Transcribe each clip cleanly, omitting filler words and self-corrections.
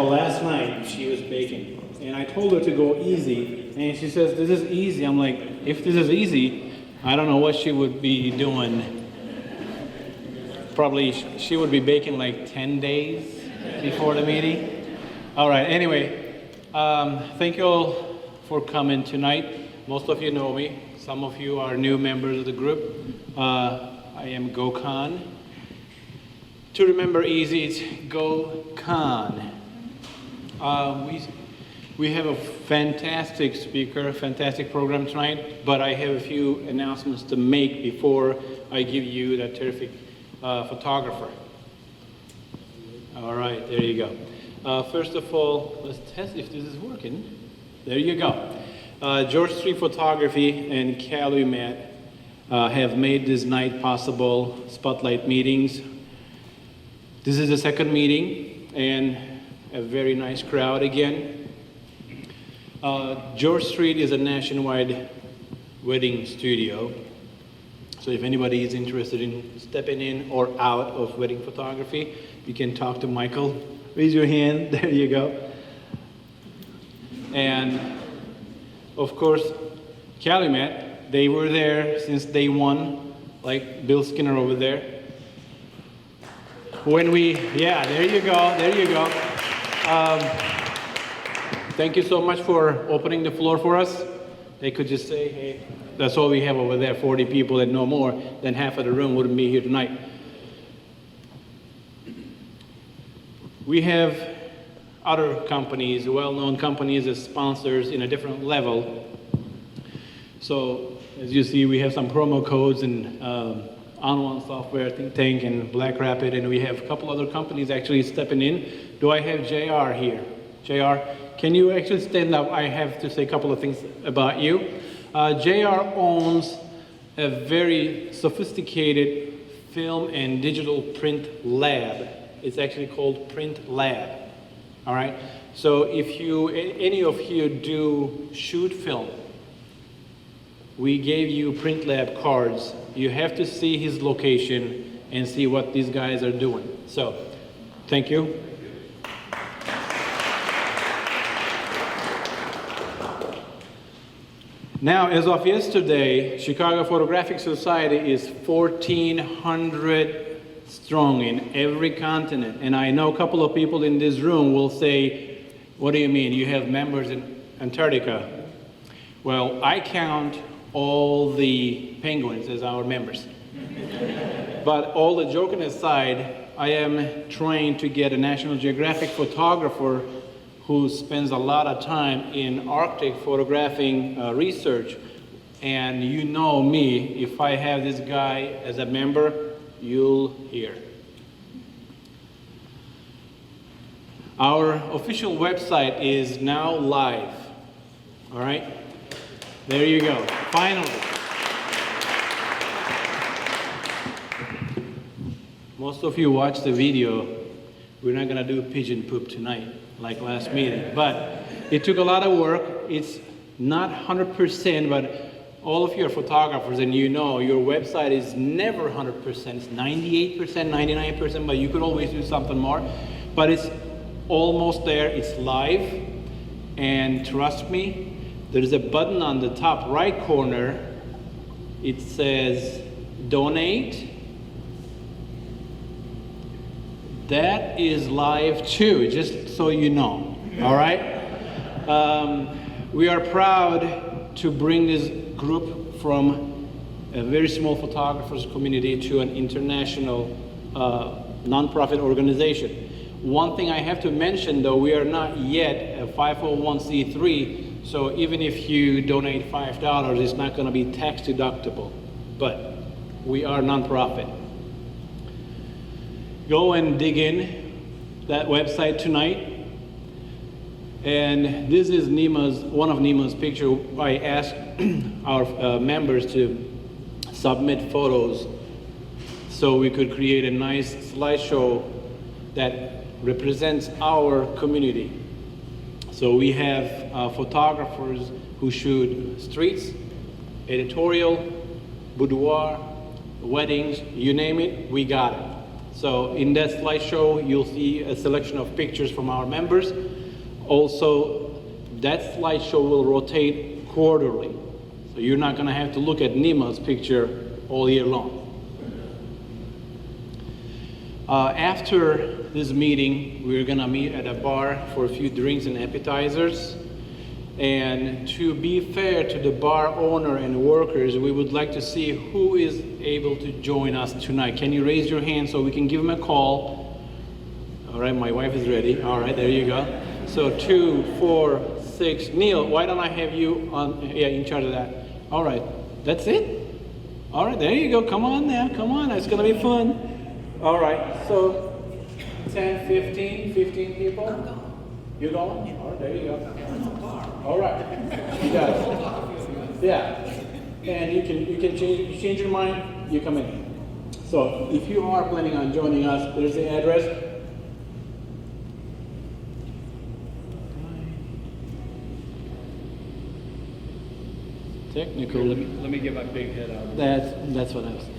last night if she was baking. And I told her to go easy. And she says, this is easy. I'm like, if this is easy, I don't know what she would be doing. Probably she would be baking like 10 days before the meeting. All right, anyway, thank you all for coming tonight. Most of you know me. Some of you are new members of the group. I am Gokhan. To remember easy, it's Gokhan. We have a fantastic speaker, fantastic program tonight, but I have a few announcements to make before I give you that terrific photographer. All right, there you go. First of all, let's test if this is working. There you go. George Street Photography and Calumet have made this night possible, spotlight meetings. This is the second meeting and a very nice crowd again. George Street is a nationwide wedding studio. So if anybody is interested in stepping in or out of wedding photography, you can talk to Michael. Raise your hand, there you go. And of course, Calumet, they were there since day one, like Bill Skinner over there. Yeah, there you go. Thank you so much for opening the floor for us. They could just say, hey, that's all we have over there, 40 people and no more, then half of the room wouldn't be here tonight. We have other companies, well-known companies as sponsors in a different level. So as you see, we have some promo codes and On1 Software, Think Tank, and Black Rapid, and we have a couple other companies actually stepping in. Do I have JR here? JR, can you actually stand up? I have to say a couple of things about you. JR owns a very sophisticated film and digital print lab. It's actually called Print Lab. All right. So if any of you do shoot film, we gave you Print Lab cards. You have to see his location and see what these guys are doing. So, thank you. Now, as of yesterday, Chicago Photographic Society is 1,400 strong in every continent. And I know a couple of people in this room will say, what do you mean? You have members in Antarctica. Well, I count all the penguins as our members. But all the joking aside, I am trying to get a National Geographic photographer who spends a lot of time in Arctic photographing research. And you know me, if I have this guy as a member, you'll hear. Our official website is now live. All right? There you go. Finally. Most of you watched the video. We're not going to do pigeon poop tonight like last meeting. But it took a lot of work. It's not 100%, but all of you are photographers and you know your website is never 100%. It's 98%, 99%, but you could always do something more. But it's almost there. It's live. And trust me, there's a button on the top right corner. It says donate. That is live too, just so you know. All right? We are proud to bring this group from a very small photographers community to an international nonprofit organization. One thing I have to mention though, we are not yet a 501c3, so even if you donate $5, it's not going to be tax deductible, but we are nonprofit. Go and dig in that website tonight. And this is one of Nima's picture. I asked our members to submit photos so we could create a nice slideshow that represents our community. So we have photographers who shoot streets, editorial, boudoir, weddings, you name it, we got it. So in that slideshow, you'll see a selection of pictures from our members. Also, that slideshow will rotate quarterly. So you're not gonna have to look at Nima's picture all year long. After this meeting, we're gonna meet at a bar for a few drinks and appetizers. And to be fair to the bar owner and workers, we would like to see who is able to join us tonight. Can you raise your hand so we can give them a call? All right, my wife is ready. All right, there you go. So 2, 4, 6. Neil, why don't I have you in charge of that? All right, that's it? All right, there you go. Come on now, come on. It's gonna be fun. All right, so 10, 15 people? I'm going. You going? All right, there you go. All right, you got it. Yeah, and you can change your mind. You come in. So if you are planning on joining us, there's the address. Technical. Let me get my big head out. That's what I was saying.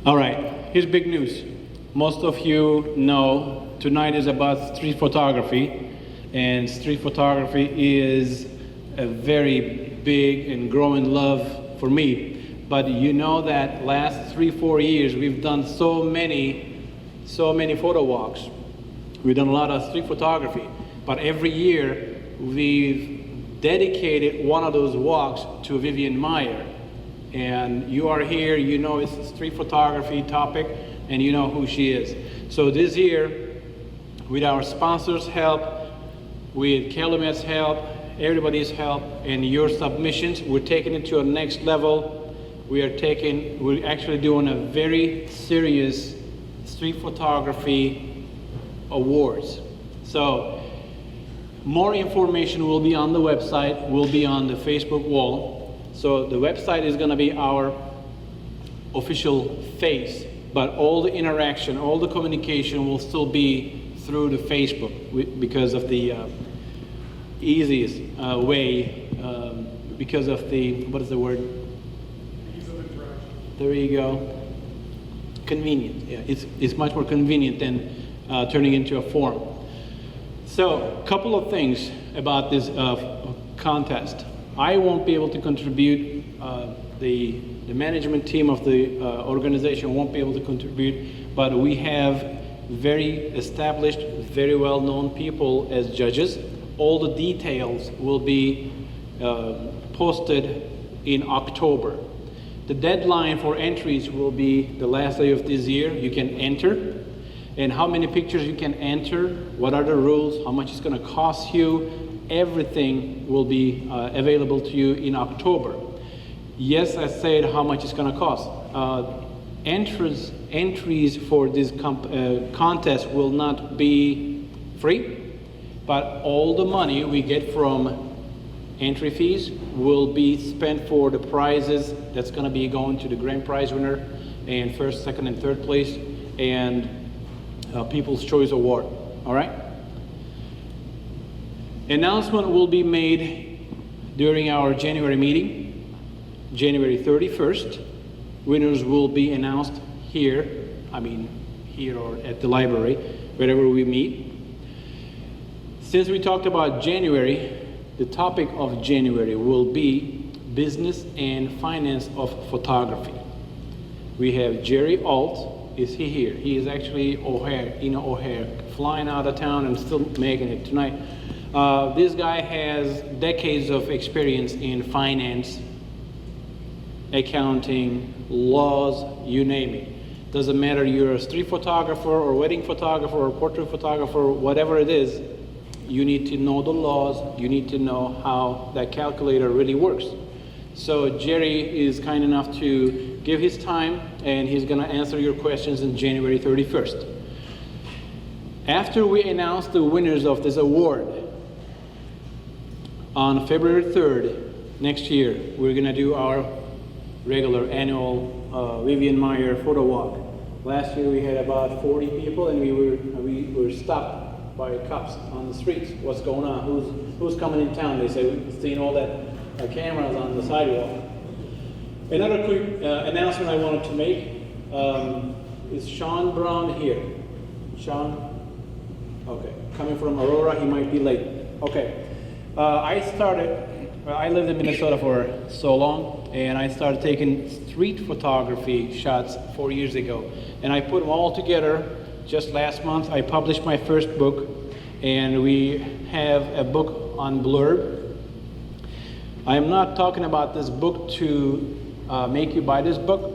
All right, here's big news. Most of you know tonight is about street photography, and street photography is a very big and growing love for me. But you know that last 3-4 years we've done so many photo walks. We've done a lot of street photography, but every year we've dedicated one of those walks to Vivian Meyer. And you are here, you know it's a street photography topic, and you know who she is. So this year, with our sponsors' help, with Calumet's help, everybody's help, and your submissions, we're taking it to a next level. We're actually doing a very serious street photography awards. So more information will be on the website, will be on the Facebook wall. So the website is gonna be our official face, but all the interaction, all the communication will still be through the Facebook because of the easiest way, because of the, what is the word? Ease of interaction. There you go. Convenient, yeah, it's much more convenient than turning into a form. So, a couple of things about this contest. I won't be able to contribute, the management team of the organization won't be able to contribute, but we have very established, very well-known people as judges. All the details will be posted in October. The deadline for entries will be the last day of this year. You can enter. And how many pictures you can enter, what are the rules, how much it's gonna cost you, everything will be available to you in October. Yes, I said how much it's gonna cost. Entries for this contest will not be free, but all the money we get from entry fees will be spent for the prizes that's gonna be going to the grand prize winner and first, second, and third place, and People's Choice Award, all right? Announcement will be made during our January meeting, January 31st. Winners will be announced here, here or at the library, wherever we meet. Since we talked about January, the topic of January will be business and finance of photography. We have Jerry Alt. Is he here? He is actually O'Hare, flying out of town and still making it tonight. This guy has decades of experience in finance, accounting, laws, you name it. Doesn't matter you're a street photographer or wedding photographer or portrait photographer, whatever it is, you need to know the laws, you need to know how that calculator really works. So Jerry is kind enough to give his time, and he's gonna answer your questions on January 31st. After we announce the winners of this award, on February 3rd next year, we're gonna do our regular annual Vivian Meyer photo walk. Last year we had about 40 people, and we were stopped by cops on the streets. What's going on? Who's coming in town? They say, we've seen all that cameras on the sidewalk. Another quick announcement I wanted to make. Is Sean Brown here? Sean? Okay, coming from Aurora, he might be late. Okay, I lived in Minnesota for so long, and I started taking street photography shots 4 years ago. And I put them all together. Just last month, I published my first book, and we have a book on blurb. I am not talking about this book to make you buy this book.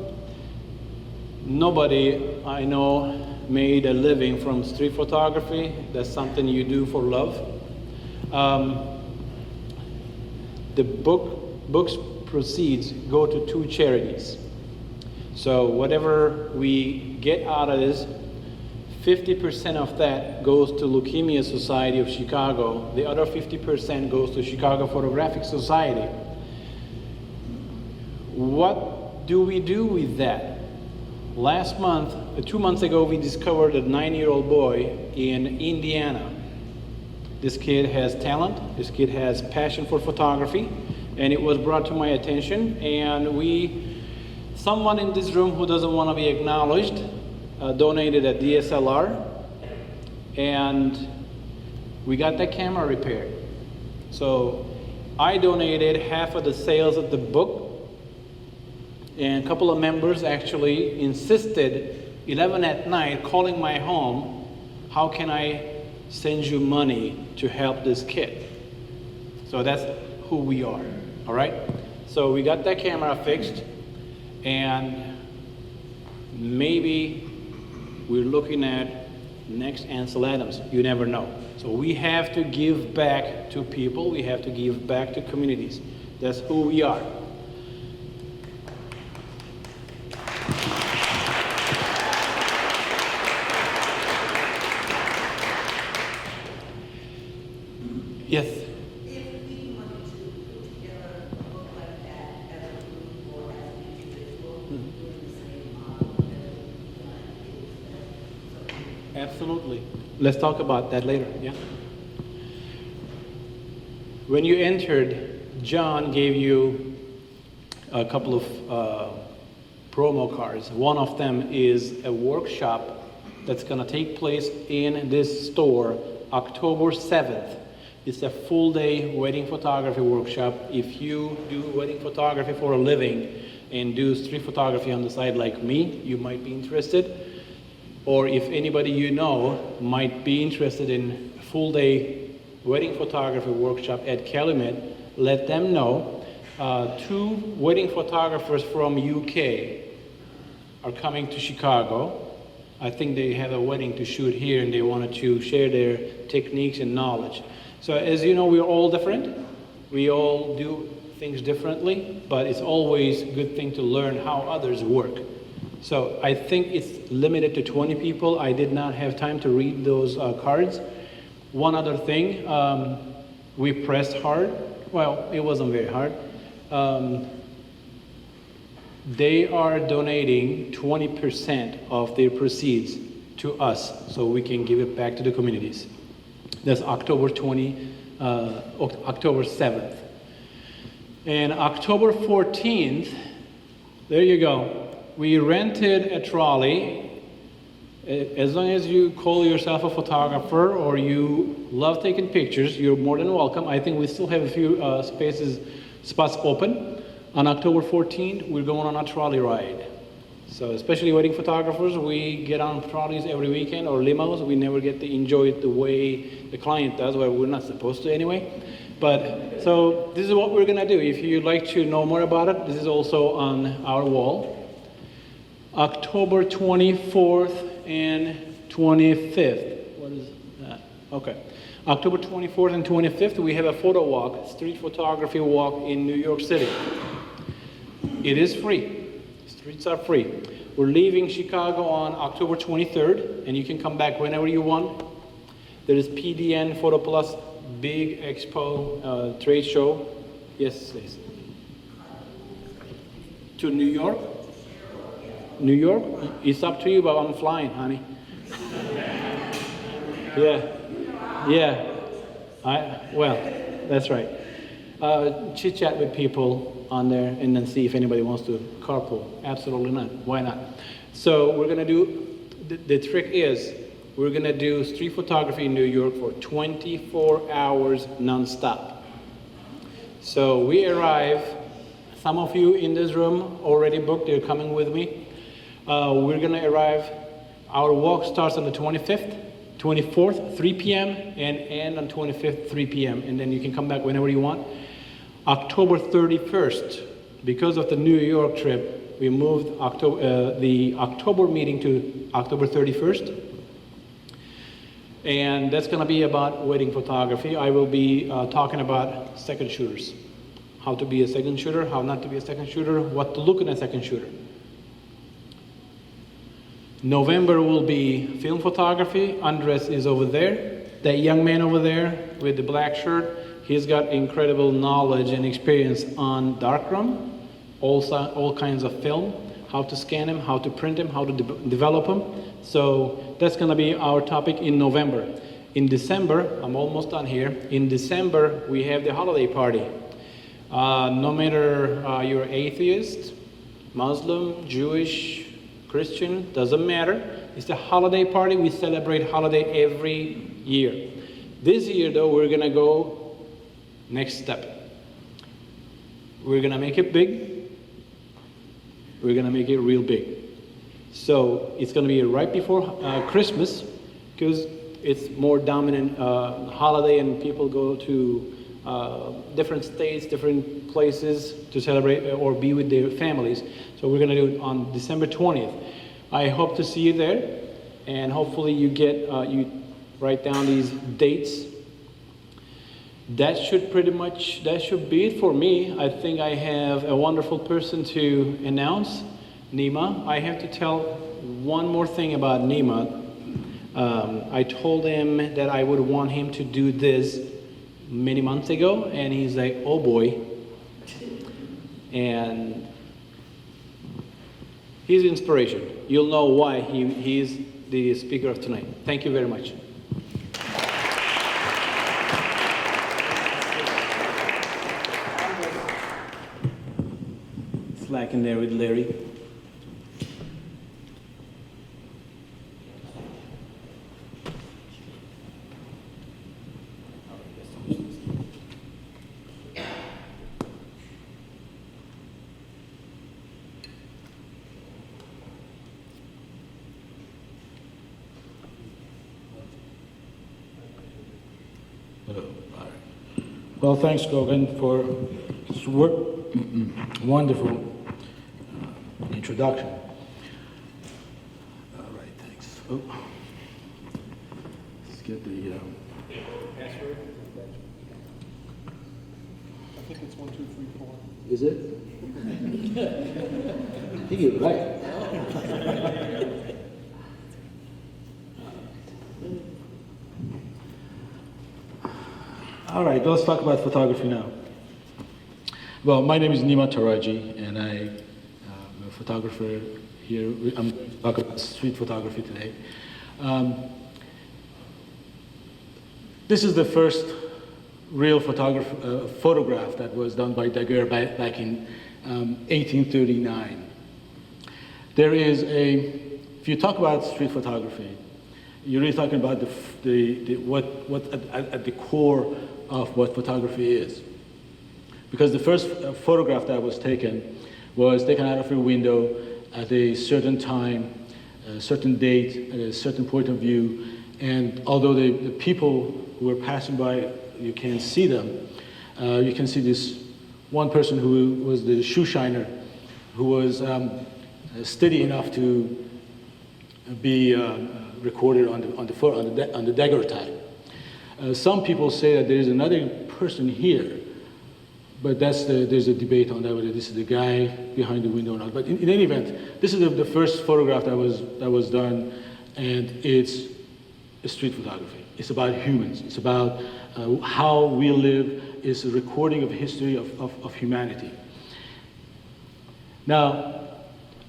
Nobody I know made a living from street photography. That's something you do for love. The book's proceeds go to 2 charities. So whatever we get out of this, 50% of that goes to Leukemia Society of Chicago. The other 50% goes to Chicago Photographic Society. What do we do with that? Last month, 2 months ago, we discovered a 9-year-old boy in Indiana. This kid has talent, this kid has passion for photography, and it was brought to my attention, and someone in this room who doesn't want to be acknowledged donated a DSLR, and we got that camera repaired. So I donated half of the sales of the book, and a couple of members actually insisted 11 at night calling my home, how can I send you money to help this kid? So that's who we are, all right? So we got that camera fixed, and maybe we're looking at next Ansel Adams. You never know. So we have to give back to people. We have to give back to communities. That's who we are. Yes. If we wanted to put together a book like that as a group or as an individual, doing the same model that Absolutely. Let's talk about that later, yeah? When you entered, John gave you a couple of promo cards. One of them is a workshop that's gonna take place in this store October 7th. It's a full-day wedding photography workshop. If you do wedding photography for a living and do street photography on the side like me, you might be interested. Or if anybody you know might be interested in a full-day wedding photography workshop at Calumet, let them know. 2 wedding photographers from UK are coming to Chicago. I think they have a wedding to shoot here, and they wanted to share their techniques and knowledge. So as you know, we're all different. We all do things differently, but it's always a good thing to learn how others work. So I think it's limited to 20 people. I did not have time to read those cards. One other thing, we pressed hard. Well, it wasn't very hard. They are donating 20% of their proceeds to us so we can give it back to the communities. That's October 7th. And October 14th, there you go. We rented a trolley. As long as you call yourself a photographer or you love taking pictures, you're more than welcome. I think we still have a few spots open. On October 14th, we're going on a trolley ride. So especially wedding photographers, we get on trolleys every weekend or limos. We never get to enjoy it the way the client does, well, we're not supposed to anyway. But so this is what we're gonna do. If you'd like to know more about it, this is also on our wall. October 24th and 25th. What is that? Okay. October 24th and 25th, we have a photo walk, street photography walk in New York City. It is free. Streets are free. We're leaving Chicago on October 23rd, and you can come back whenever you want. There is PDN Photo Plus big expo trade show. Yes, please. To New York? New York? It's up to you, but I'm flying, honey. Yeah. Well, that's right. chit chat with people on there and then see if anybody wants to carpool. Absolutely not. Why not? So we're gonna do, the trick is, we're gonna do street photography in New York for 24 hours nonstop. So we arrive, some of you in this room already booked, they're coming with me. We're gonna arrive, our walk starts on the 25th, 24th, 3 p.m. and end on 25th, 3 p.m. And then you can come back whenever you want. October 31st, because of the New York trip, we moved the October meeting to October 31st. And that's gonna be about wedding photography. I will be talking about second shooters. How to be a second shooter, how not to be a second shooter, what to look in a second shooter. November will be film photography. Andres is over there. That young man over there with the black shirt, he's got incredible knowledge and experience on darkroom, all kinds of film, how to scan them, how to print them, how to develop them. So that's gonna be our topic in November. In December, I'm almost done here. In December, we have the holiday party. No matter you're atheist, Muslim, Jewish, Christian, doesn't matter. It's the holiday party. We celebrate holiday every year. This year, though, we're gonna go next step. We're gonna make it big. We're gonna make it real big. So it's gonna be right before Christmas, because it's more dominant holiday, and people go to different states, different places to celebrate or be with their families. So we're gonna do it on December 20th. I hope to see you there, and hopefully you get, you write down these dates. That should be it for me. I think I have a wonderful person to announce, Nima. I have to tell one more thing about Nima. I told him that I would want him to do this many months ago, and he's like, oh boy. And he's inspiration. You'll know why he's the speaker of tonight. Thank you very much. Slacking there with Larry. Well, thanks, Gogan, for this wonderful introduction. All right, thanks. Oh. Let's get the Password? I think it's 1, 2, 3, 4. Is it? I think you're right. All right, let's talk about photography now. Well, my name is Nima Taradji, and I'm a photographer here. I'm going to talk about street photography today. This is the first real photograph that was done by Daguerre back in 1839. There is if you talk about street photography, you're really talking about what at the core of what photography is. Because the first photograph that was taken out of a window at a certain time, a certain date, at a certain point of view, and although the people who were passing by, you can't see them, you can see this one person who was the shoe shiner, who was steady enough to be recorded on the daguerreotype. Some people say that there is another person here, but there's a debate on that, whether this is the guy behind the window or not. But in any event, this is the first photograph that was done, and it's a street photography. It's about humans. It's about how we live. It's a recording of history of humanity. Now,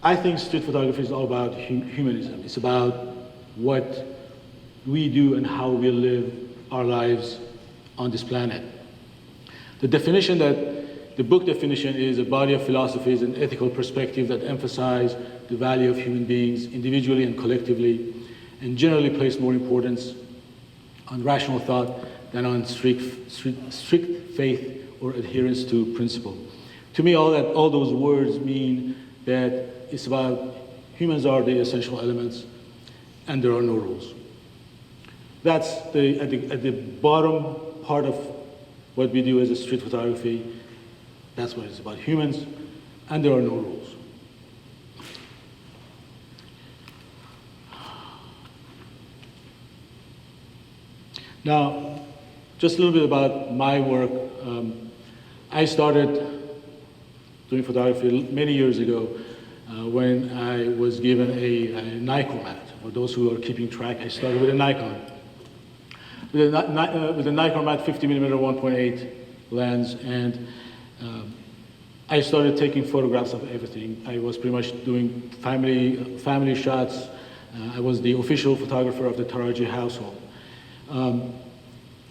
I think street photography is all about humanism. It's about what we do and how we live our lives on this planet. The definition that, the book definition is a body of philosophies and ethical perspectives that emphasize the value of human beings individually and collectively, and generally place more importance on rational thought than on strict faith or adherence to principle. To me, all those words mean that it's about humans are the essential elements and there are no rules. That's at the bottom part of what we do as a street photography. That's what it's about, humans, and there are no rules. Now, just a little bit about my work. I started doing photography many years ago when I was given a Nikon mat. For those who are keeping track, I started with a Nikon. With a Nikon mat 50mm 1.8 lens, and I started taking photographs of everything. I was pretty much doing family shots. I was the official photographer of the Taradji household.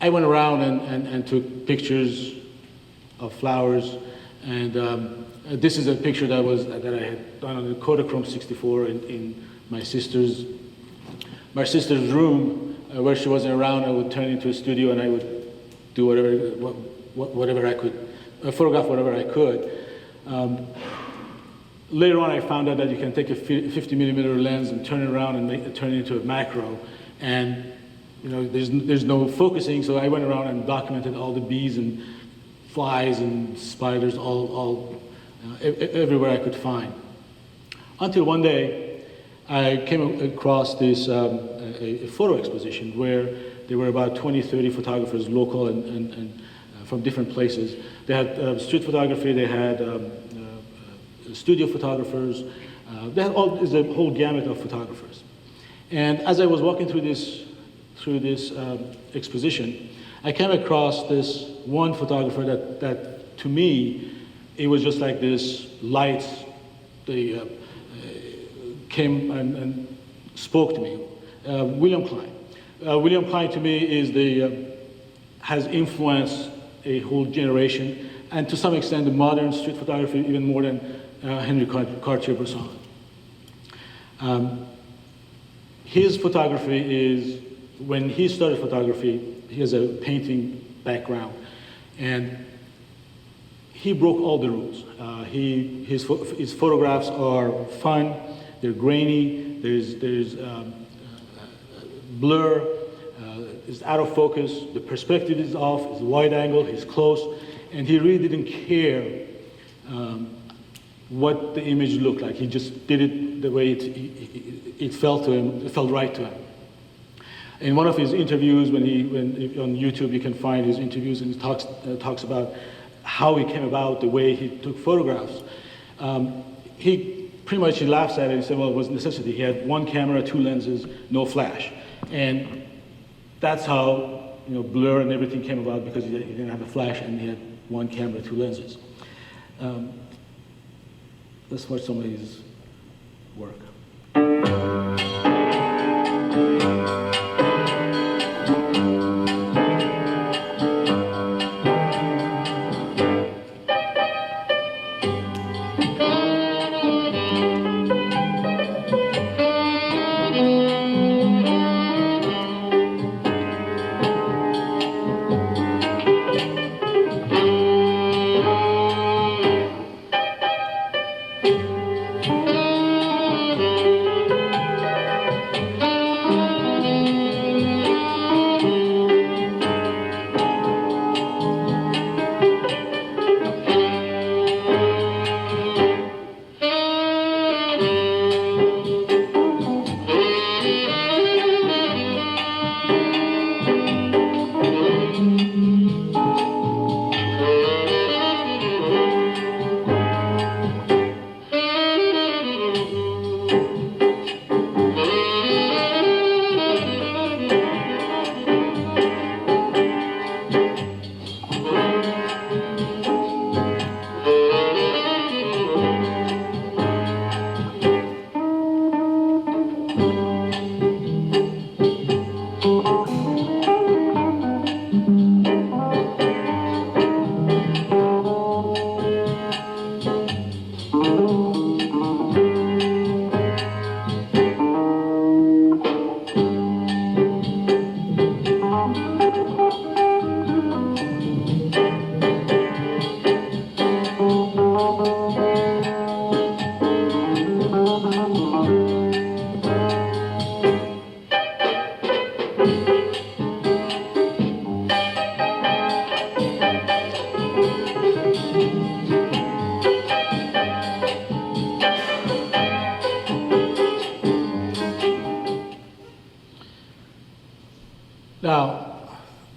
I went around and took pictures of flowers, and this is a picture that I had done on the Kodachrome 64 in my sister's room, where she wasn't around. I would turn it into a studio, and I would do whatever I could, photograph whatever I could. Later on, I found out that you can take a 50mm lens and turn it around and turn it into a macro, and there's no focusing. So I went around and documented all the bees and flies and spiders everywhere I could find. Until one day, I came across this a photo exposition where there were about 20, 30 photographers, local and from different places. They had street photography, they had studio photographers, they had a whole gamut of photographers. And as I was walking through this exposition, I came across this one photographer that to me, it was just like this light. They came and spoke to me. William Klein. William Klein to me has influenced a whole generation, and to some extent the modern street photography even more than Henry Cartier-Bresson. His photography is, when he started photography, he has a painting background, and he broke all the rules. His photographs are fun, they're grainy, there's blur, it's out of focus, the perspective is off, it's wide angle, he's close, and he really didn't care what the image looked like. He just did it the way it felt to him, it felt right to him. In one of his interviews, when on YouTube you can find his interviews, and he talks about how he came about, the way he took photographs. He laughs at it. He said, well, it was necessity. He had one camera, two lenses, no flash. And that's how blur and everything came about, because he didn't have a flash and he had one camera, two lenses. Let's watch some of his work.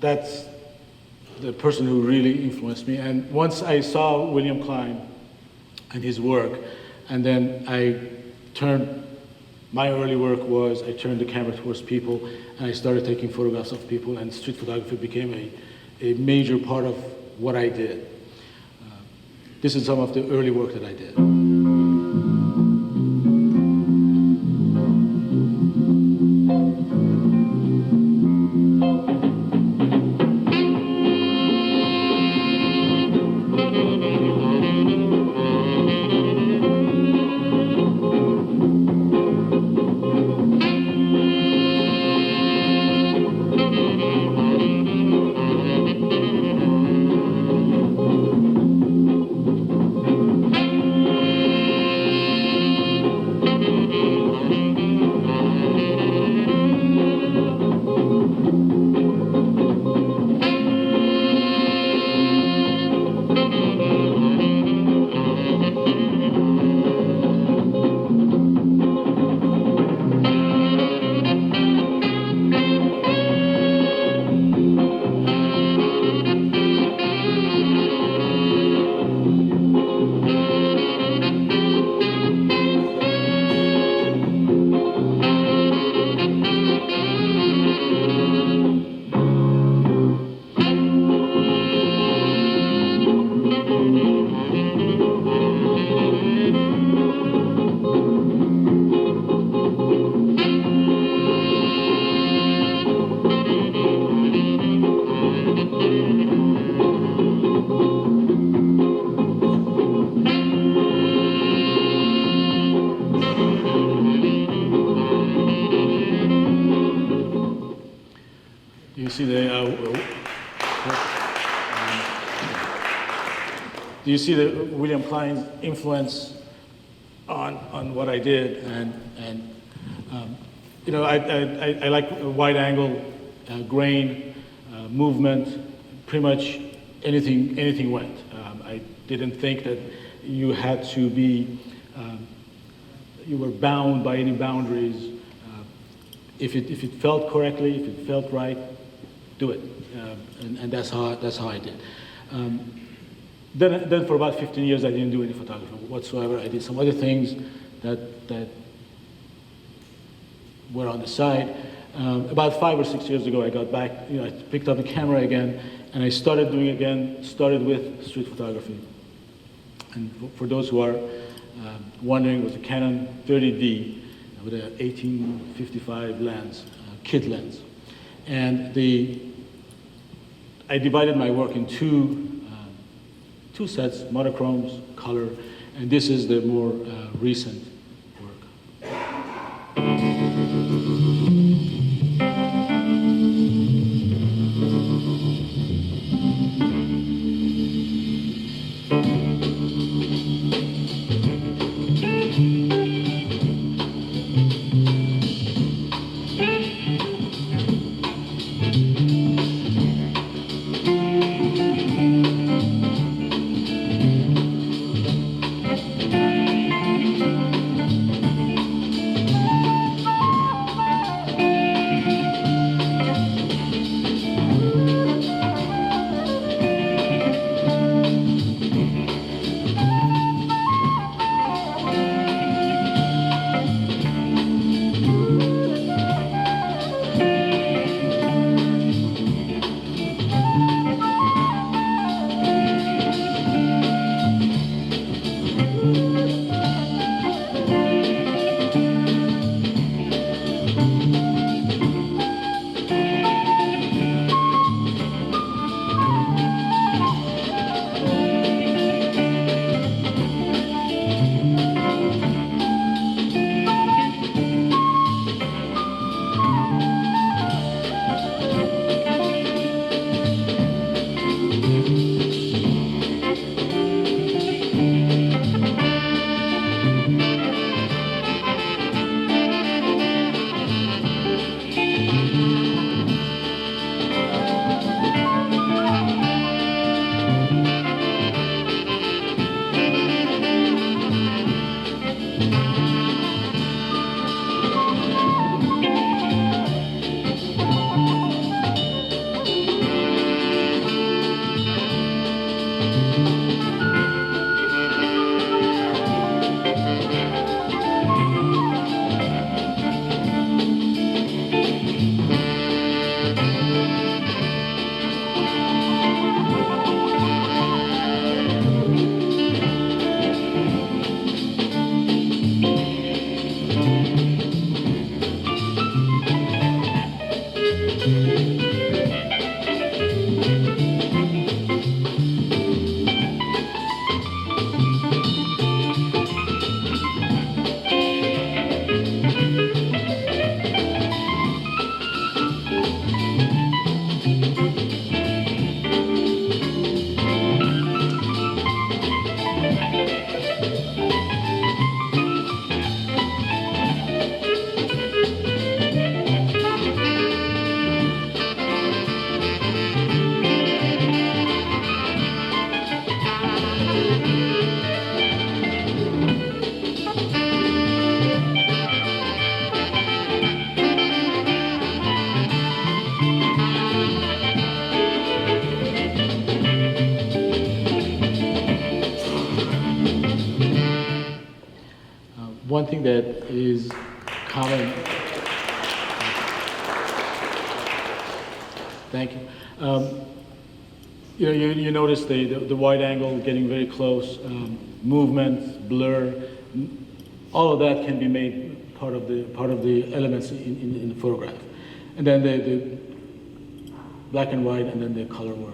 that's the person who really influenced me. And once I saw William Klein and his work, and then my early work was I turned the camera towards people, and I started taking photographs of people, and street photography became a major part of what I did. This is some of the early work that I did. Do you see the William Klein's influence on what I did? And you know, I like wide angle, grain, movement, pretty much anything went. I didn't think that you had to be, you were bound by any boundaries. If it felt correctly, if it felt right, do it. And that's how I did. Then for about 15 years, I didn't do any photography whatsoever. I did some other things that were on the side. About 5 or 6 years ago, I got back, I picked up the camera again, and I started with street photography. And for those who are wondering, it was a Canon 30D with an 1855 lens, kit lens. And I divided my work in two sets, monochromes, color, and this is the more recent work. One thing that is common. Thank you. You notice the wide angle getting very close, movements, blur, all of that can be made part of the elements in the photograph, and then the black and white, and then the color work.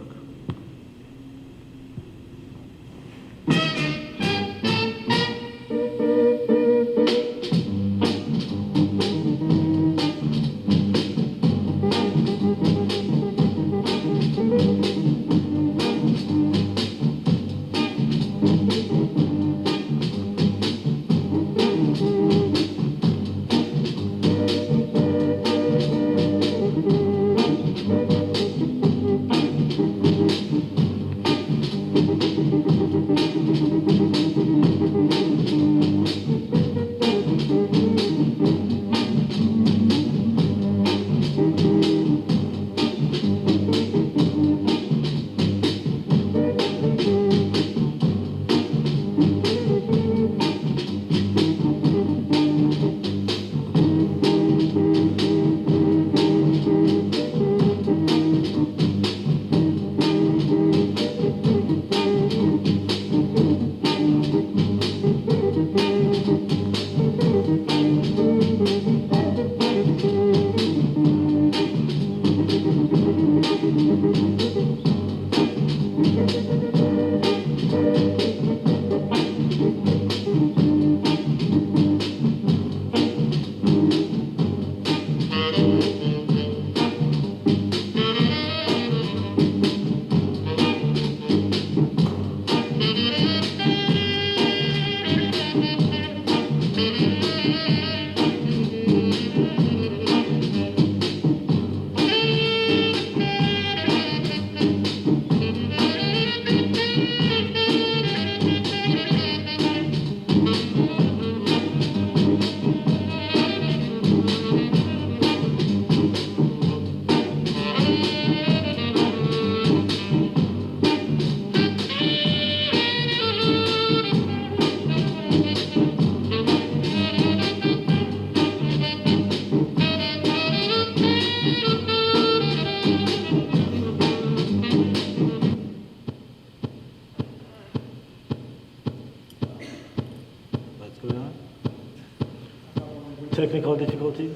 Technical difficulties?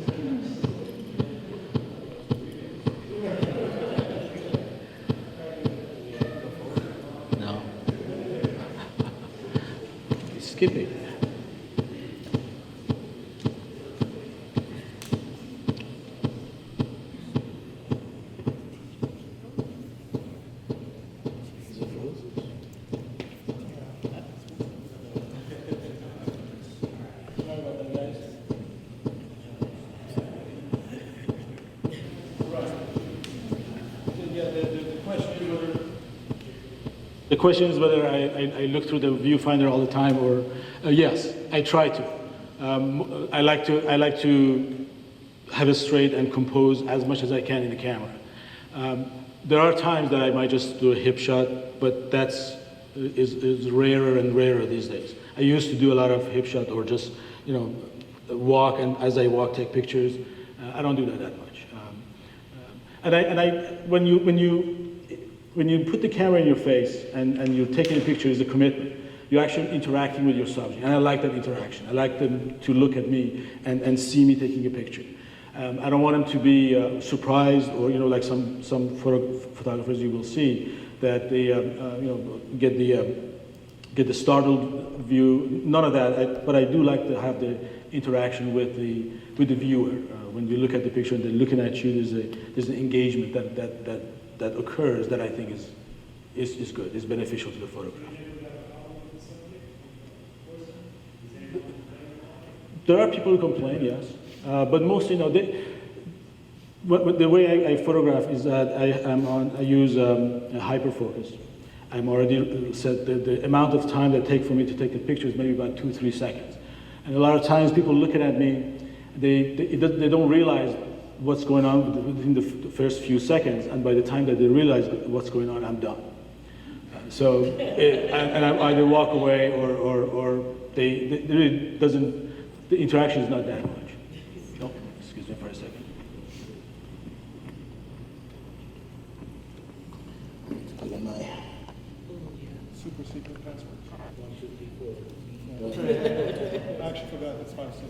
No. Skip it. The question is whether I look through the viewfinder all the time, or yes, I try to. I like to have it straight and compose as much as I can in the camera. There are times that I might just do a hip shot, but is rarer and rarer these days. I used to do a lot of hip shot, or just walk, and as I walk take pictures. I don't do that much. When you put the camera in your face and you're taking a picture, is a commitment. You're actually interacting with your subject, and I like that interaction. I like them to look at me and see me taking a picture. I don't want them to be surprised, or like some photographers you will see that they get the startled view. None of that. But I do like to have the interaction with the viewer. When you look at the picture and they're looking at you, there's an engagement that occurs that I think is good, is beneficial to the photograph. There are people who complain, yes, but mostly the way I photograph is that I use a hyperfocus. I'm already set the amount of time that takes for me to take the picture is maybe about 2-3 seconds, and a lot of times people looking at me, they don't realize what's going on within the first few seconds, and by the time that they realize what's going on, I'm done. And I either walk away or they really doesn't the interaction is not that much. Oh, excuse me for a second. Put in my. Super secret password. I actually forgot, it's 5, 6.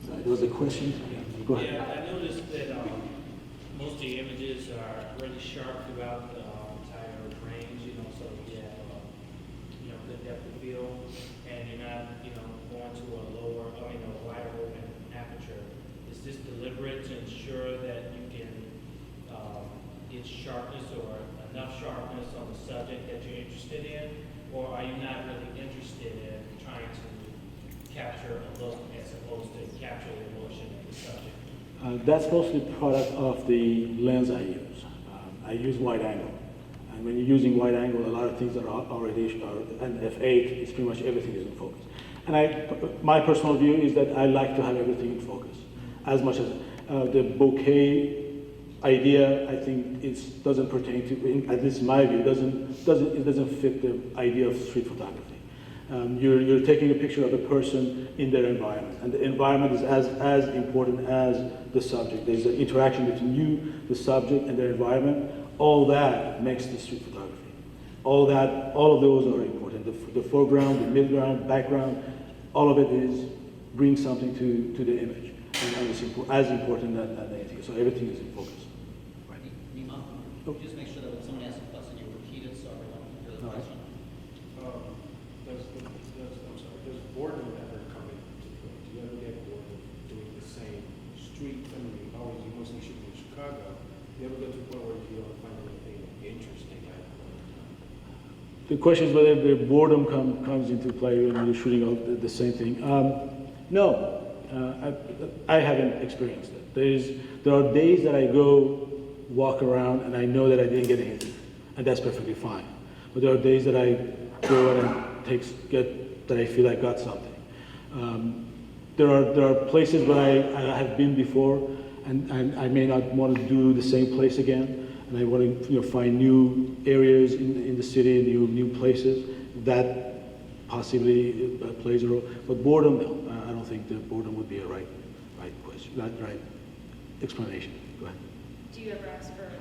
There was a question. Go ahead. Yeah, I noticed that most of the images are really sharp throughout the entire range, you know, so you have, good depth of field, and you're not, going to a wider open aperture. Is this deliberate to ensure that you can get sharpness or enough sharpness on the subject that you're interested in, or are you not really interested in trying to capture a look as opposed to capture the emotion of the subject? That's mostly product of the lens I use. I use wide angle. And when you're using wide angle, a lot of things are already, and f8 is pretty much everything is in focus. And my personal view is that I like to have everything in focus. As much as the bokeh idea, I think it doesn't pertain to, at least in my view, it doesn't fit the idea of street photography. You're taking a picture of a person in their environment, and the environment is as important as the subject. There's an interaction between you, the subject, and their environment. All that makes the street photography. All of those are important. The foreground, the midground, background, all of it brings something to the image, and it's as important as anything. So everything is in focus. Right. Nima, just make sure that when someone asks a question, you repeat it so everyone can hear the All right. question. Does boredom ever come into play? Do you ever get bored of doing the same street? I mean, you mostly shoot in Chicago. Do you ever get to a point where you don't find anything interesting at all? The question is whether the boredom comes into play when you're shooting all the same thing. No, I haven't experienced it. There are days that I go walk around and I know that I didn't get anything, and that's perfectly fine. But there are days that I go and that I feel I got something. There are places where I have been before, and I may not want to do the same place again, and I want to find new areas in the city, new places. That possibly plays a role. But boredom, no, I don't think that boredom would be a right question, right explanation. Go ahead. Do you ever ask for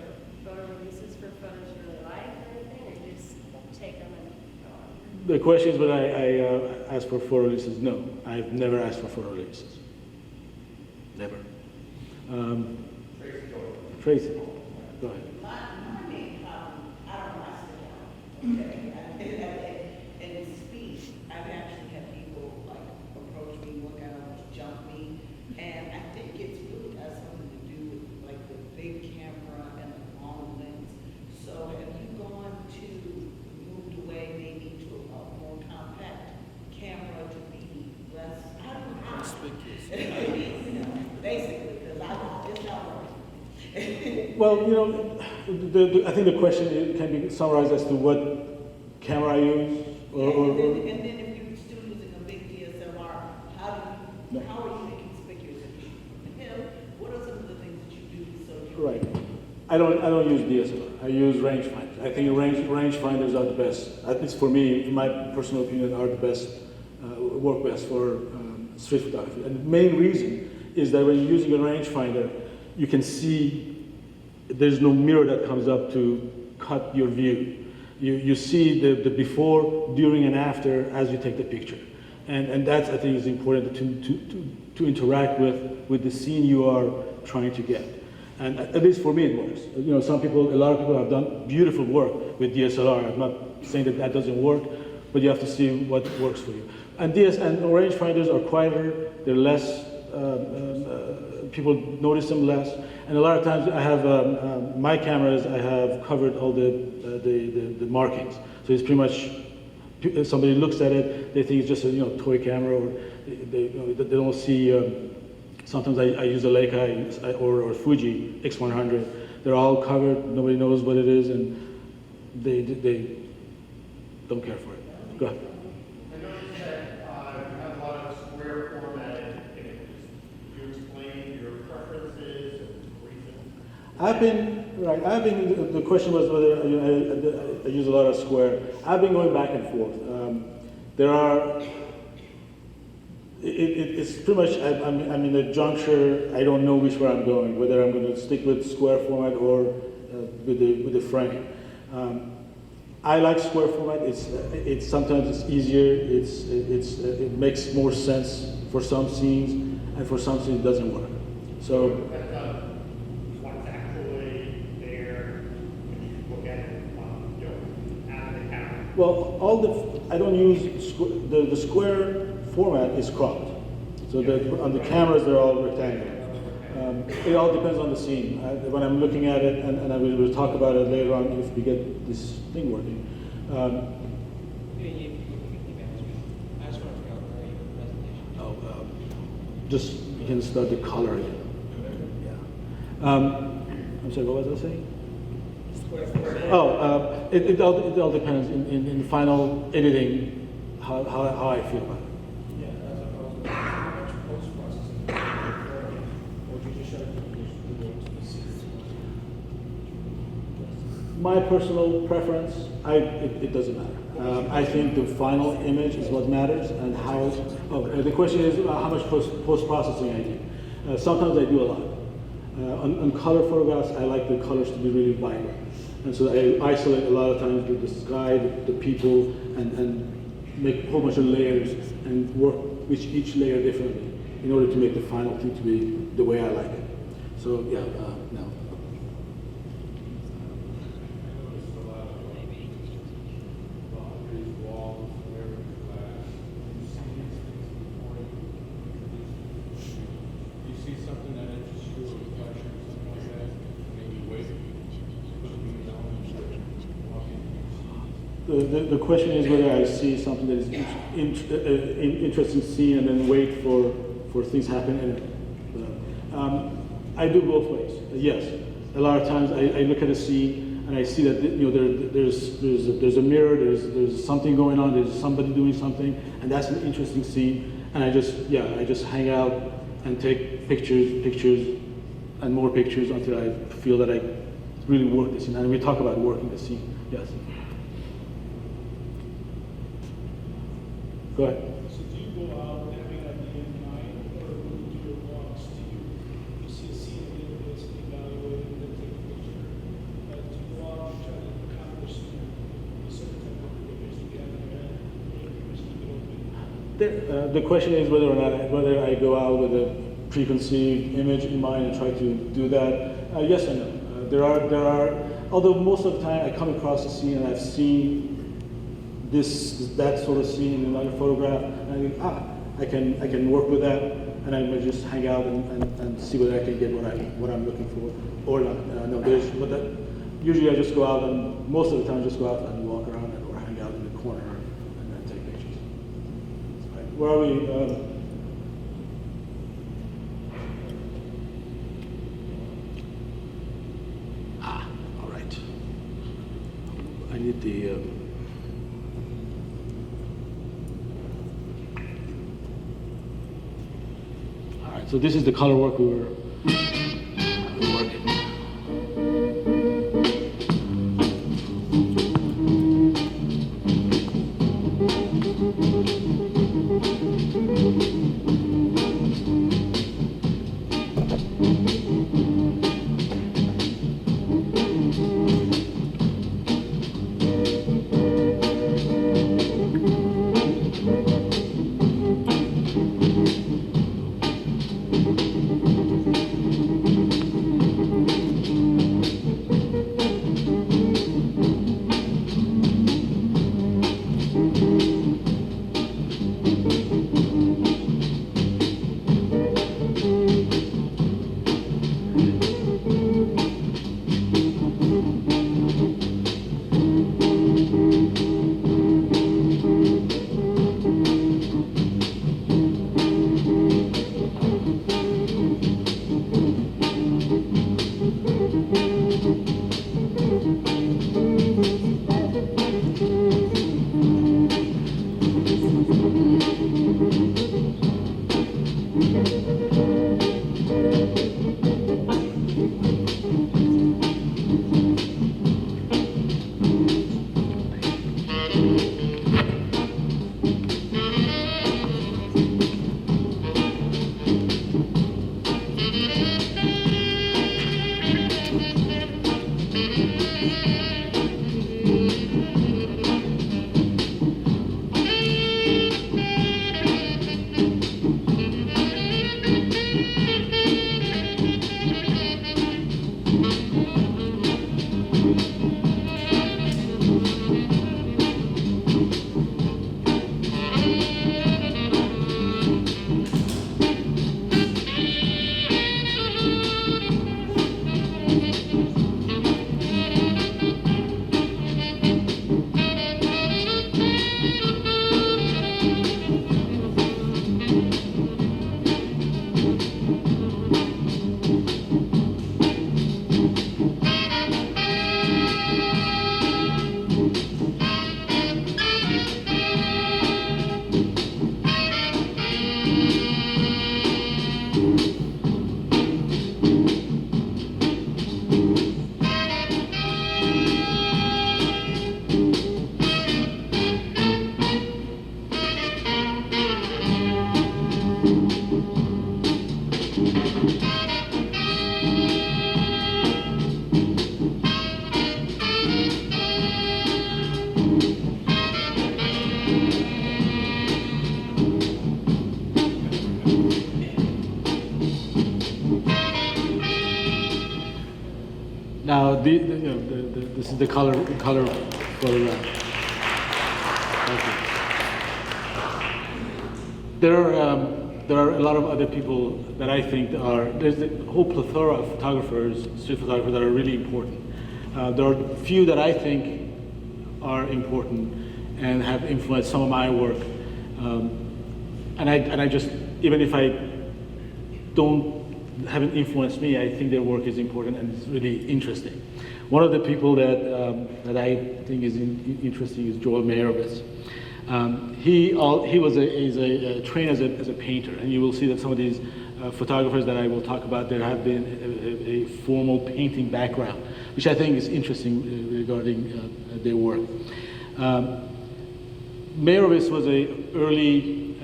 photo releases for photos you really like or anything, or you just take them and go on? The question is whether I ask for photo releases. No, I've never asked for photo releases. Never. Tracy, go ahead. My main problem, I don't like sit down, okay? And in speech, I've actually had people like approach me, look at them, jump me, and I think it's really got something to do with like the big camera and the long lens. So have you gone to moved away maybe to a more compact camera to be less, I don't know. Conspicuous. Basically, because it's not working. Well, I think the question can be summarized as to what camera I use, And then if you're still using a big DSLR, how are you making conspicuous? If you shoot from what are some of the things that you do so you right. I don't use DSLR. I use rangefinders. I think rangefinders are the best. At least for me, in my personal opinion, are the best, work best for street photography. And the main reason is that when you're using a rangefinder, you can see there's no mirror that comes up to cut your view. You see the before, during, and after as you take the picture. And that's, I think, is important to interact with the scene you are trying to get. And at least for me, it works. A lot of people have done beautiful work with DSLR. I'm not saying that doesn't work, but you have to see what works for you. And rangefinders are quieter, they're less, people notice them less. And a lot of times I have, my cameras, I have covered all the markings. So it's pretty much, if somebody looks at it, they think it's just a toy camera, or they don't see, sometimes I use a Leica or Fuji X100. They're all covered, nobody knows what it is, and they don't care for it. Go ahead. I noticed that you have a lot of square formatted images. Could you explain your preferences and reasons? The question was whether I use a lot of square. I've been going back and forth. There are, it's pretty much, I'm in a juncture, I don't know which way I'm going, whether I'm going to stick with square format or with the frame. I like square format. It's sometimes it's easier. It makes more sense for some scenes, and for some scenes it doesn't work. So What's actually there, when you look at it, out of the camera. well, I don't use the square format is cropped. So on the cameras they're all rectangular. It all depends on the scene. When I'm looking at it, and I will talk about it later on if we get this thing working. Just you can start the color again. Yeah. I'm sorry, what was I saying? Oh, it all depends in final editing how I feel about it. Yeah, that's what I was wondering. How much post-processing do you do beforehand? Or do you just shut it to the scene? My personal preference, it doesn't matter. I think the final image is what matters, and how. The question is how much post-processing I do. Sometimes I do a lot. On color photographs, I like the colors to be really vibrant, and so I isolate a lot of times the sky, the people, and make a whole bunch of layers and work with each layer differently in order to make the final thing to be the way I like it. So yeah, no. The question is whether I see something that is interesting scene and then wait for things happen in it. I do both ways. Yes, a lot of times I look at a scene and I see that there's a mirror, there's something going on, there's somebody doing something, and that's an interesting scene. And I just hang out and take pictures, and more pictures until I feel that I really work the scene. And we talk about working the scene. Yes. Go ahead. So do you go out having an idea in mind, or when you do your walks, do you see a scene a little bit, evaluate it, and then take a picture? Do you go out and try to accomplish a certain type of image that you have in your head, or you just leave it open? The question is whether I go out with a preconceived image in mind and try to do that. Yes and no. There are. Although most of the time I come across a scene and I've seen that sort of scene in another photograph, and I think I can work with that, and I might just hang out and see whether I can get what I'm looking for or not. Usually I just go out, and most of the time I just go out and walk around or hang out in the corner and then take pictures. Right. Where are we? All right. I need the. So this is the color work we were working. This is the color photograph. Thank you. There are a lot of other people that I think there's a whole plethora of photographers, street photographers that are really important. There are a few that I think are important and have influenced some of my work. And I just, even if I haven't influenced me, I think their work is important and it's really interesting. One of the people that I think is interesting is Joel Meyerowitz. He was trained as a painter, and you will see that some of these photographers that I will talk about, there have been a formal painting background, which I think is interesting regarding their work. Meyerowitz was an early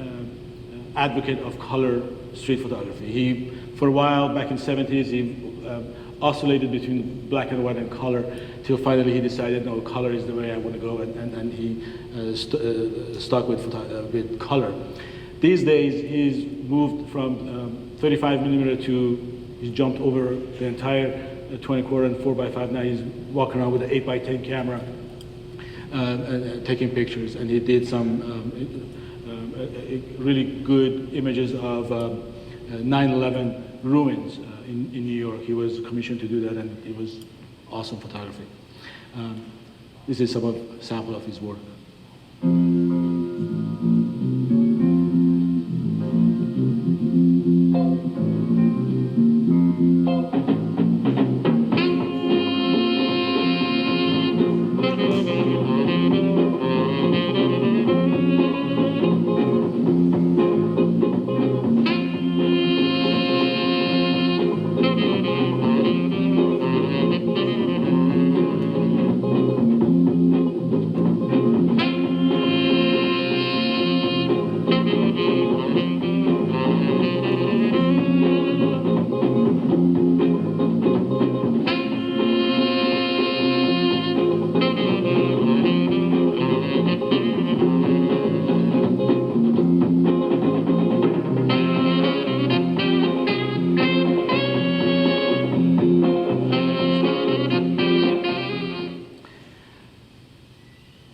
advocate of color street photography. For a while, back in the 70s, he oscillated between black and white and color, till finally he decided, no, color is the way I want to go, and he stuck with color. These days, he's moved from 35 millimeter he's jumped over the entire 20-quarter and 4x5. Now he's walking around with an 8x10 camera, taking pictures, and he did some really good images of 9/11 ruins in New York. He was commissioned to do that, and it was awesome photography. This is some sample of his work.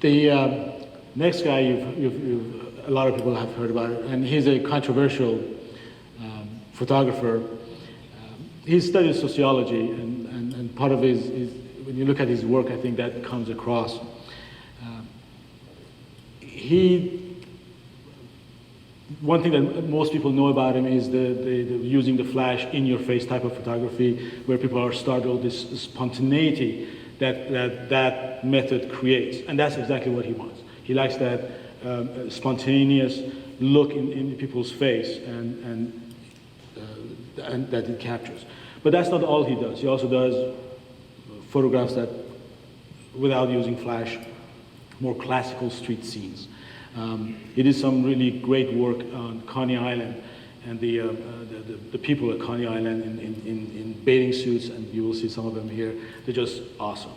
The next guy, a lot of people have heard about it, and he's a controversial photographer. He studies sociology, and part of when you look at his work, I think that comes across. One thing that most people know about him is the using the flash in-your-face type of photography, where people are startled, this spontaneity that method creates, and that's exactly what he wants. He likes that spontaneous look in people's face, and that it captures. But that's not all he does. He also does photographs that, without using flash, more classical street scenes. He did some really great work on Coney Island, and the people at Coney Island in bathing suits, and you will see some of them here. They're just awesome.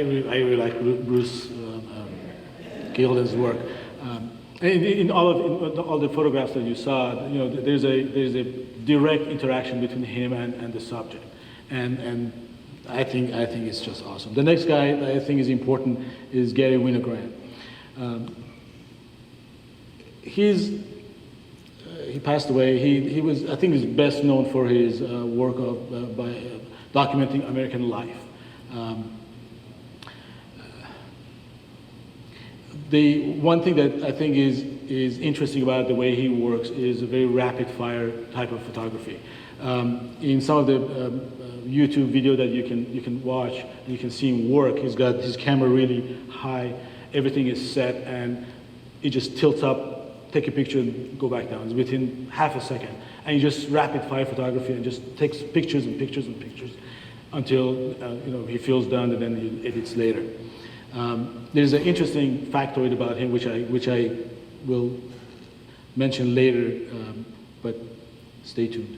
I really like Bruce Gilden's work. In all the photographs that you saw, there's a direct interaction between him and the subject, and I think it's just awesome. The next guy that I think is important is Gary Winogrand. He passed away. He was, I think, he's best known for his work by documenting American life. The one thing that I think is interesting about the way he works is a very rapid fire type of photography. In some of the YouTube video that you can watch, you can see him work. He's got his camera really high, everything is set, and it just tilts up, take a picture, and go back down. It's within half a second, and he just rapid fire photography and just takes pictures and pictures and pictures until he feels done, and then he edits later. There's an interesting factoid about him, which I will mention later, but stay tuned.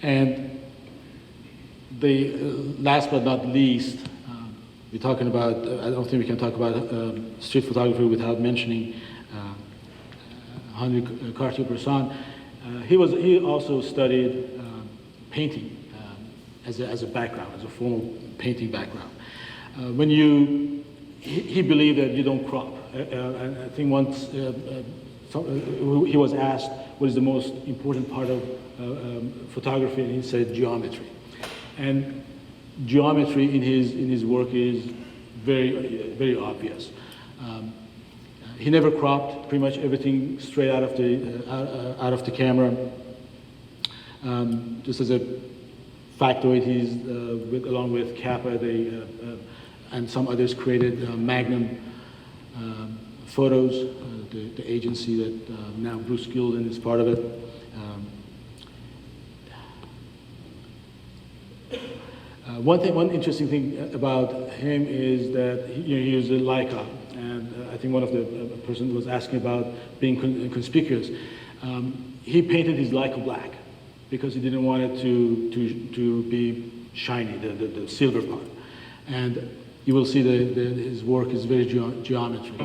And the last but not least, we're talking about, I don't think we can talk about street photography without mentioning Henri Cartier-Bresson. He also studied painting as a background, as a formal painting background. He believed that you don't crop. I think once he was asked what is the most important part of photography, and he said geometry. And geometry in his work is very, very obvious. He never cropped, pretty much everything straight out of the camera. Just as a factoid, he's along with Kappa, and some others created Magnum Photos, the agency that now Bruce Gilden is part of it. One interesting thing about him is that he used a Leica, and I think one of the person was asking about being conspicuous. He painted his Leica black because he didn't want it to be shiny, the silver part. And you will see his work is very geometry.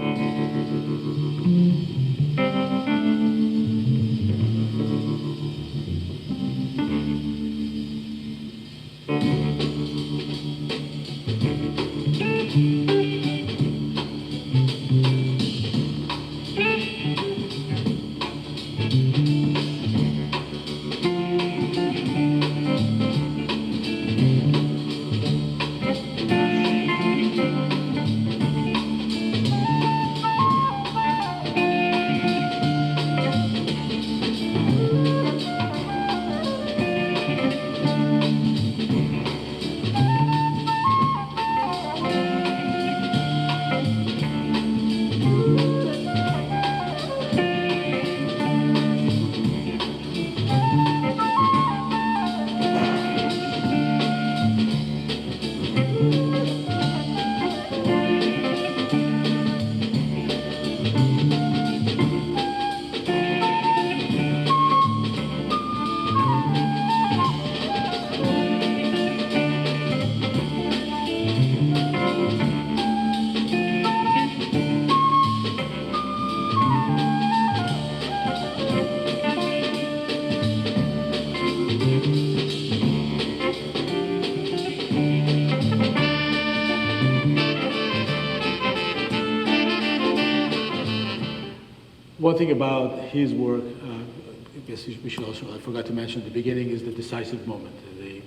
One thing about his work, I guess we should also, I forgot to mention at the beginning, is the decisive moment.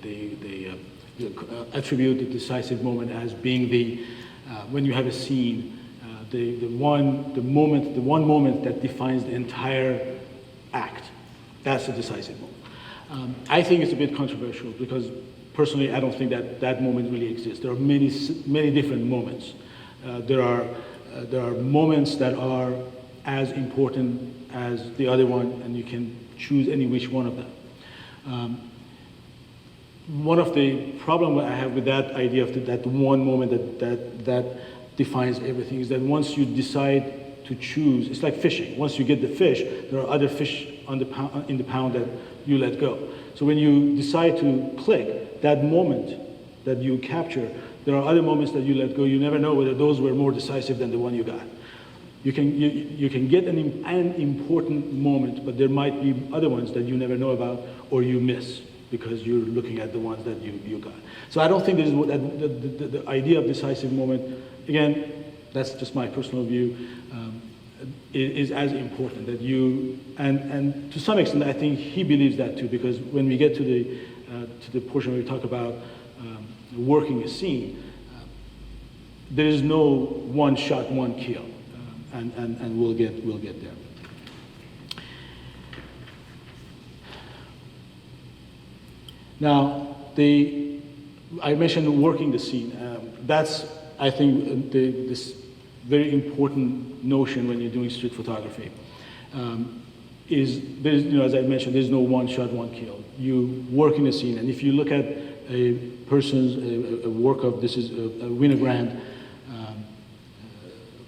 They attribute the decisive moment as being when you have a scene, the one moment that defines the entire act. That's the decisive moment. I think it's a bit controversial because personally I don't think that that moment really exists. There are many different moments. There are moments that are as important as the other one, and you can choose any which one of them. One of the problems I have with that idea of that one moment that defines everything is that once you decide to choose, it's like fishing. Once you get the fish, there are other fish in the pound that you let go. So when you decide to click, that moment that you capture, there are other moments that you let go. You never know whether those were more decisive than the one you got. You can get an important moment, but there might be other ones that you never know about or you miss because you're looking at the ones that you got. So I don't think this is the idea of decisive moment, again, that's just my personal view, is as important that you, and to some extent I think he believes that too, because when we get to the portion where we talk about working a scene, there is no one shot, one kill, and we'll get there. Now, I mentioned working the scene. That's, I think, this very important notion when you're doing street photography. As I mentioned, there's no one shot, one kill. You work in the scene, and if you look at a person's work of, this is a Winogrand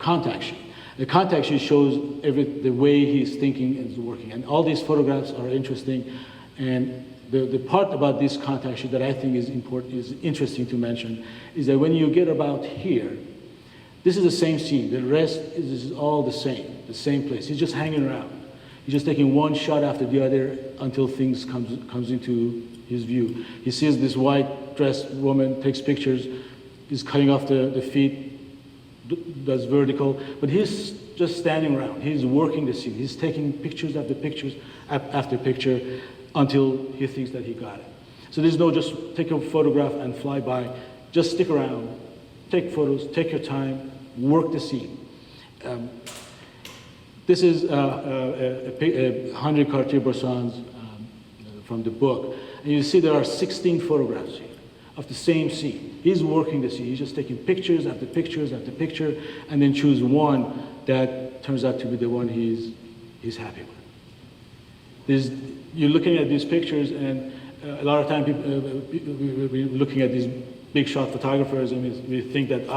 contact sheet. The contact sheet shows the way he's thinking and is working, and all these photographs are interesting. And the part about this contact sheet that I think is important, is interesting to mention, is that when you get about here, this is the same scene. The rest is all the same place. He's just hanging around. He's just taking one shot after the other until things comes into his view. He sees this white dressed woman, takes pictures, is cutting off the feet, does vertical, but he's just standing around. He's working the scene. He's taking pictures after picture until he thinks that he got it. So there's no just take a photograph and fly by. Just stick around, take photos, take your time, work the scene. This is 100 Cartier-Bressons from the book. And you see there are 16 photographs here of the same scene. He's working the scene. He's just taking pictures after pictures after picture, and then choose one that turns out to be the one he's happy with. You're looking at these pictures, and a lot of time we're looking at these big shot photographers, and we think that,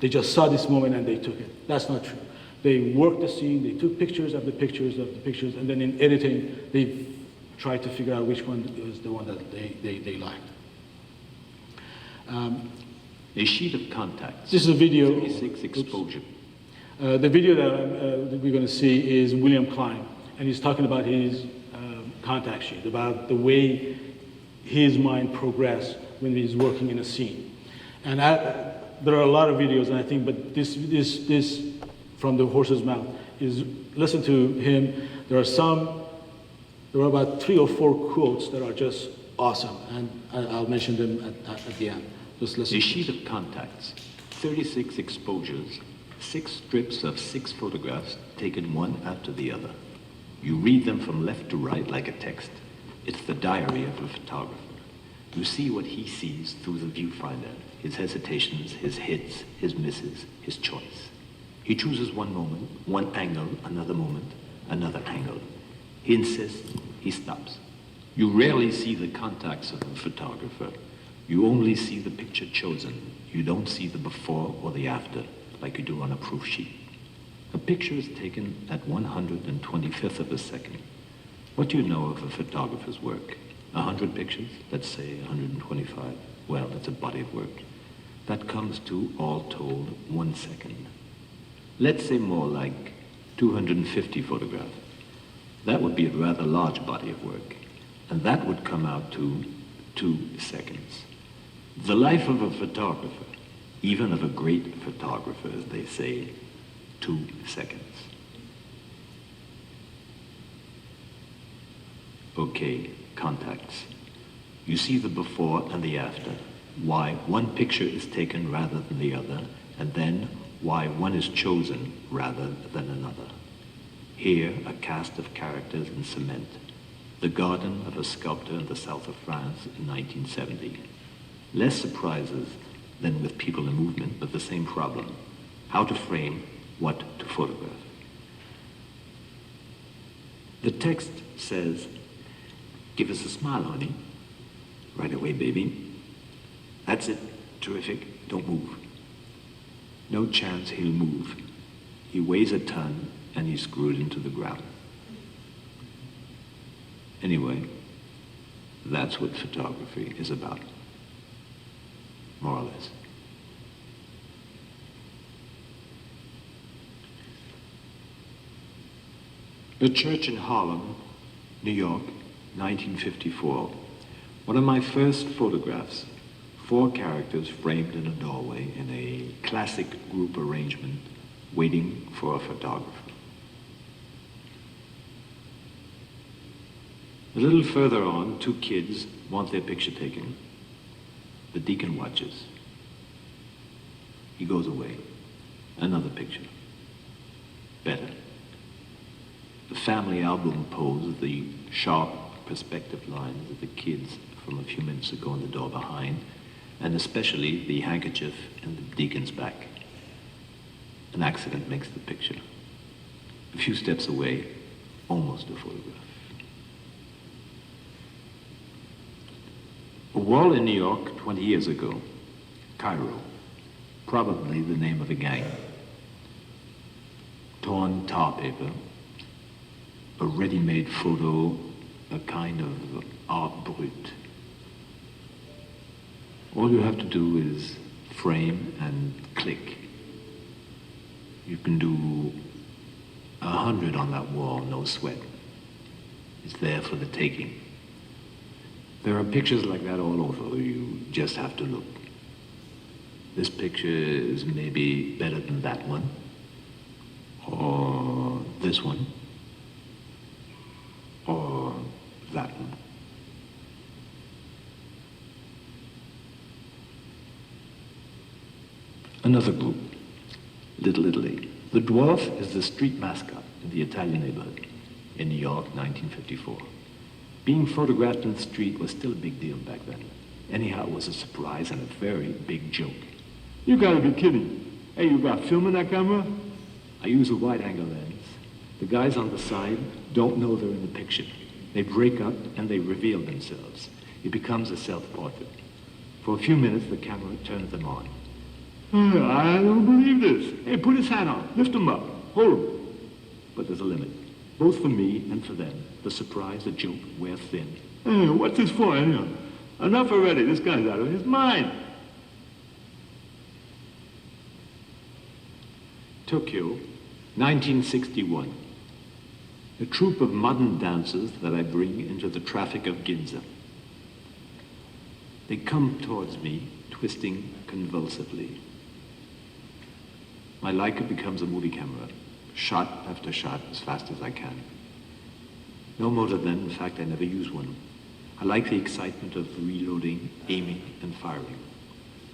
they just saw this moment and they took it. That's not true. They worked the scene, they took pictures after pictures after pictures, and then in editing, they tried to figure out which one was the one that they liked. A sheet of contacts. This is a video. 36 exposure. The video that we're going to see is William Klein, and he's talking about his contact sheet, about the way his mind progressed when he's working in a scene. And there are a lot of videos, and I think, but this from the horse's mouth is, listen to him. There are about 3 or 4 quotes that are just awesome, and I'll mention them at the end. Just listen. A sheet of contacts, 36 exposures, 6 strips of 6 photographs taken one after the other. You read them from left to right like a text. It's the diary of a photographer. You see what he sees through the viewfinder, his hesitations, his hits, his misses, his choice. He chooses one moment, one angle, another moment, another angle. He insists, he stops. You rarely see the contacts of a photographer. You only see the picture chosen. You don't see the before or the after, like you do on a proof sheet. A picture is taken at 125th of a second. What do you know of a photographer's work? 100 pictures, let's say 125. Well, that's a body of work. That comes to, all told, 1 second. Let's say more like 250 photographs. That would be a rather large body of work. And that would come out to 2 seconds. The life of a photographer, even of a great photographer, as they say, 2 seconds. Okay, contacts. You see the before and the after, why one picture is taken rather than the other, and then why one is chosen rather than another. Here, a cast of characters in cement. the garden of a sculptor in the south of France in 1970. Less surprises than with people in movement, but the same problem. How to frame, what to photograph. The text says, "Give us a smile, honey." "Right away, baby." "That's it. Terrific. Don't move." No chance he'll move. He weighs a ton and he's screwed into the ground. Anyway, that's what photography is about, more or less. The church in Harlem, New York, 1954. One of my first photographs, 4 characters framed in a doorway in a classic group arrangement, waiting for a photographer. A little further on, 2 kids want their picture taken. The deacon watches. He goes away. Another picture. Better. The family album pose, the sharp perspective lines of the kids from a few minutes ago in the door behind, and especially the handkerchief in the deacon's back. An accident makes the picture. A few steps away, almost a photograph. A wall in New York 20 years ago, Cairo, probably the name of a gang. Torn tar paper, a ready-made photo, a kind of art brut. All you have to do is frame and click. You can do 100 on that wall, no sweat. It's there for the taking. There are pictures like that all over. You just have to look. This picture is maybe better than that one, or this one, or that one. Another group, Little Italy. The dwarf is the street mascot in the Italian neighborhood in New York, 1954. Being photographed in the street was still a big deal back then. Anyhow, it was a surprise and a very big joke. "You gotta be kidding. Hey, you got film in that camera?" I use a wide-angle lens. The guys on the side don't know they're in the picture. They break up and they reveal themselves. It becomes a self-portrait. For a few minutes, the camera turns them on. "I don't believe this. Hey, put his hat on. Lift him up. Hold him." But there's a limit. Both for me and for them. The surprise, the joke, wear thin. "Hey, what's this for anyhow? Enough already. This guy's out of his mind." Tokyo, 1961. A troupe of modern dancers that I bring into the traffic of Ginza. They come towards me, twisting convulsively. My Leica becomes a movie camera, shot after shot as fast as I can. No motor then, in fact, I never use one. I like the excitement of reloading, aiming, and firing.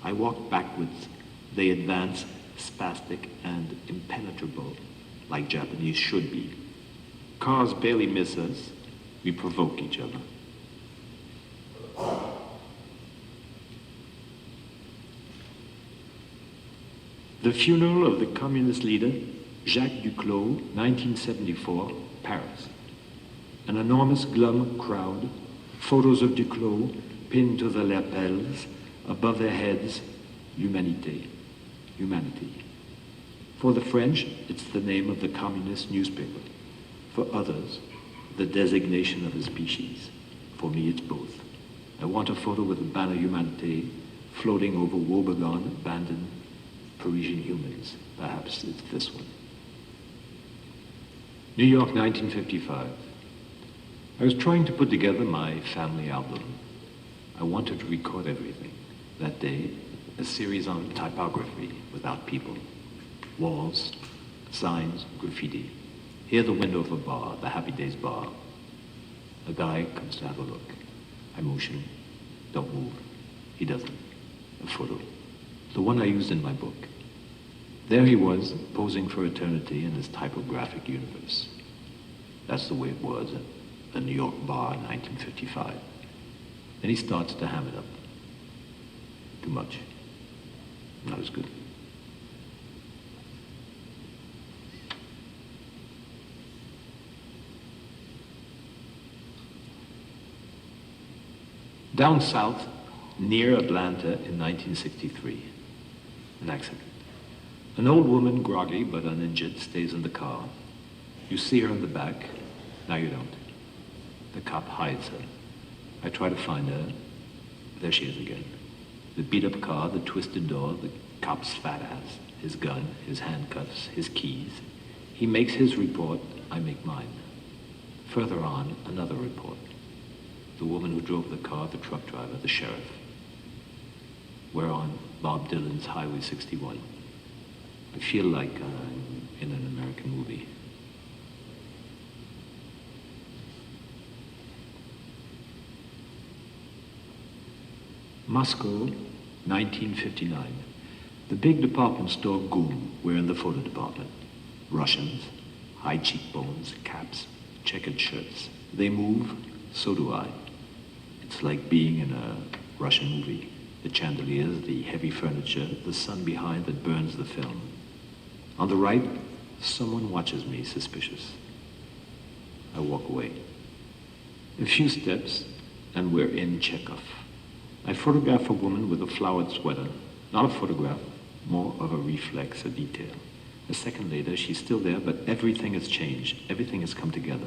I walk backwards. They advance, spastic and impenetrable, like Japanese should be. Cars barely miss us. We provoke each other. The funeral of the communist leader, Jacques Duclos, 1974, Paris. An enormous glum crowd, photos of Duclos pinned to the lapels, above their heads, Humanité, humanity. For the French, it's the name of the communist newspaper. For others, the designation of a species. For me, it's both. I want a photo with the banner Humanité floating over woebegone, abandoned Parisian humans. Perhaps it's this one. New York, 1955. I was trying to put together my family album. I wanted to record everything. That day, a series on typography without people. Walls, signs, graffiti. Here the window of a bar, the Happy Days bar. A guy comes to have a look. I motion, don't move. He doesn't. A photo. The one I used in my book. There he was, posing for eternity in this typographic universe. That's the way it was. a New York bar in 1955. Then he starts to ham it up. Too much. Not as good. Down south, near Atlanta in 1963, an accident. An old woman, groggy but uninjured, stays in the car. You see her in the back. Now you don't. The cop hides her. I try to find her. There she is again. The beat-up car, the twisted door, the cop's fat ass, his gun, his handcuffs, his keys. He makes his report, I make mine. Further on, another report. The woman who drove the car, the truck driver, the sheriff. We're on Bob Dylan's Highway 61. I feel like I'm in an American movie. Moscow, 1959. The big department store GUM, we're in the photo department. Russians, high cheekbones, caps, checkered shirts. They move, so do I. It's like being in a Russian movie. The chandeliers, the heavy furniture, the sun behind that burns the film. On the right, someone watches me, suspicious. I walk away. A few steps, and we're in Chekhov. I photograph a woman with a flowered sweater. Not a photograph, more of a reflex, a detail. A second later, she's still there, but everything has changed. Everything has come together.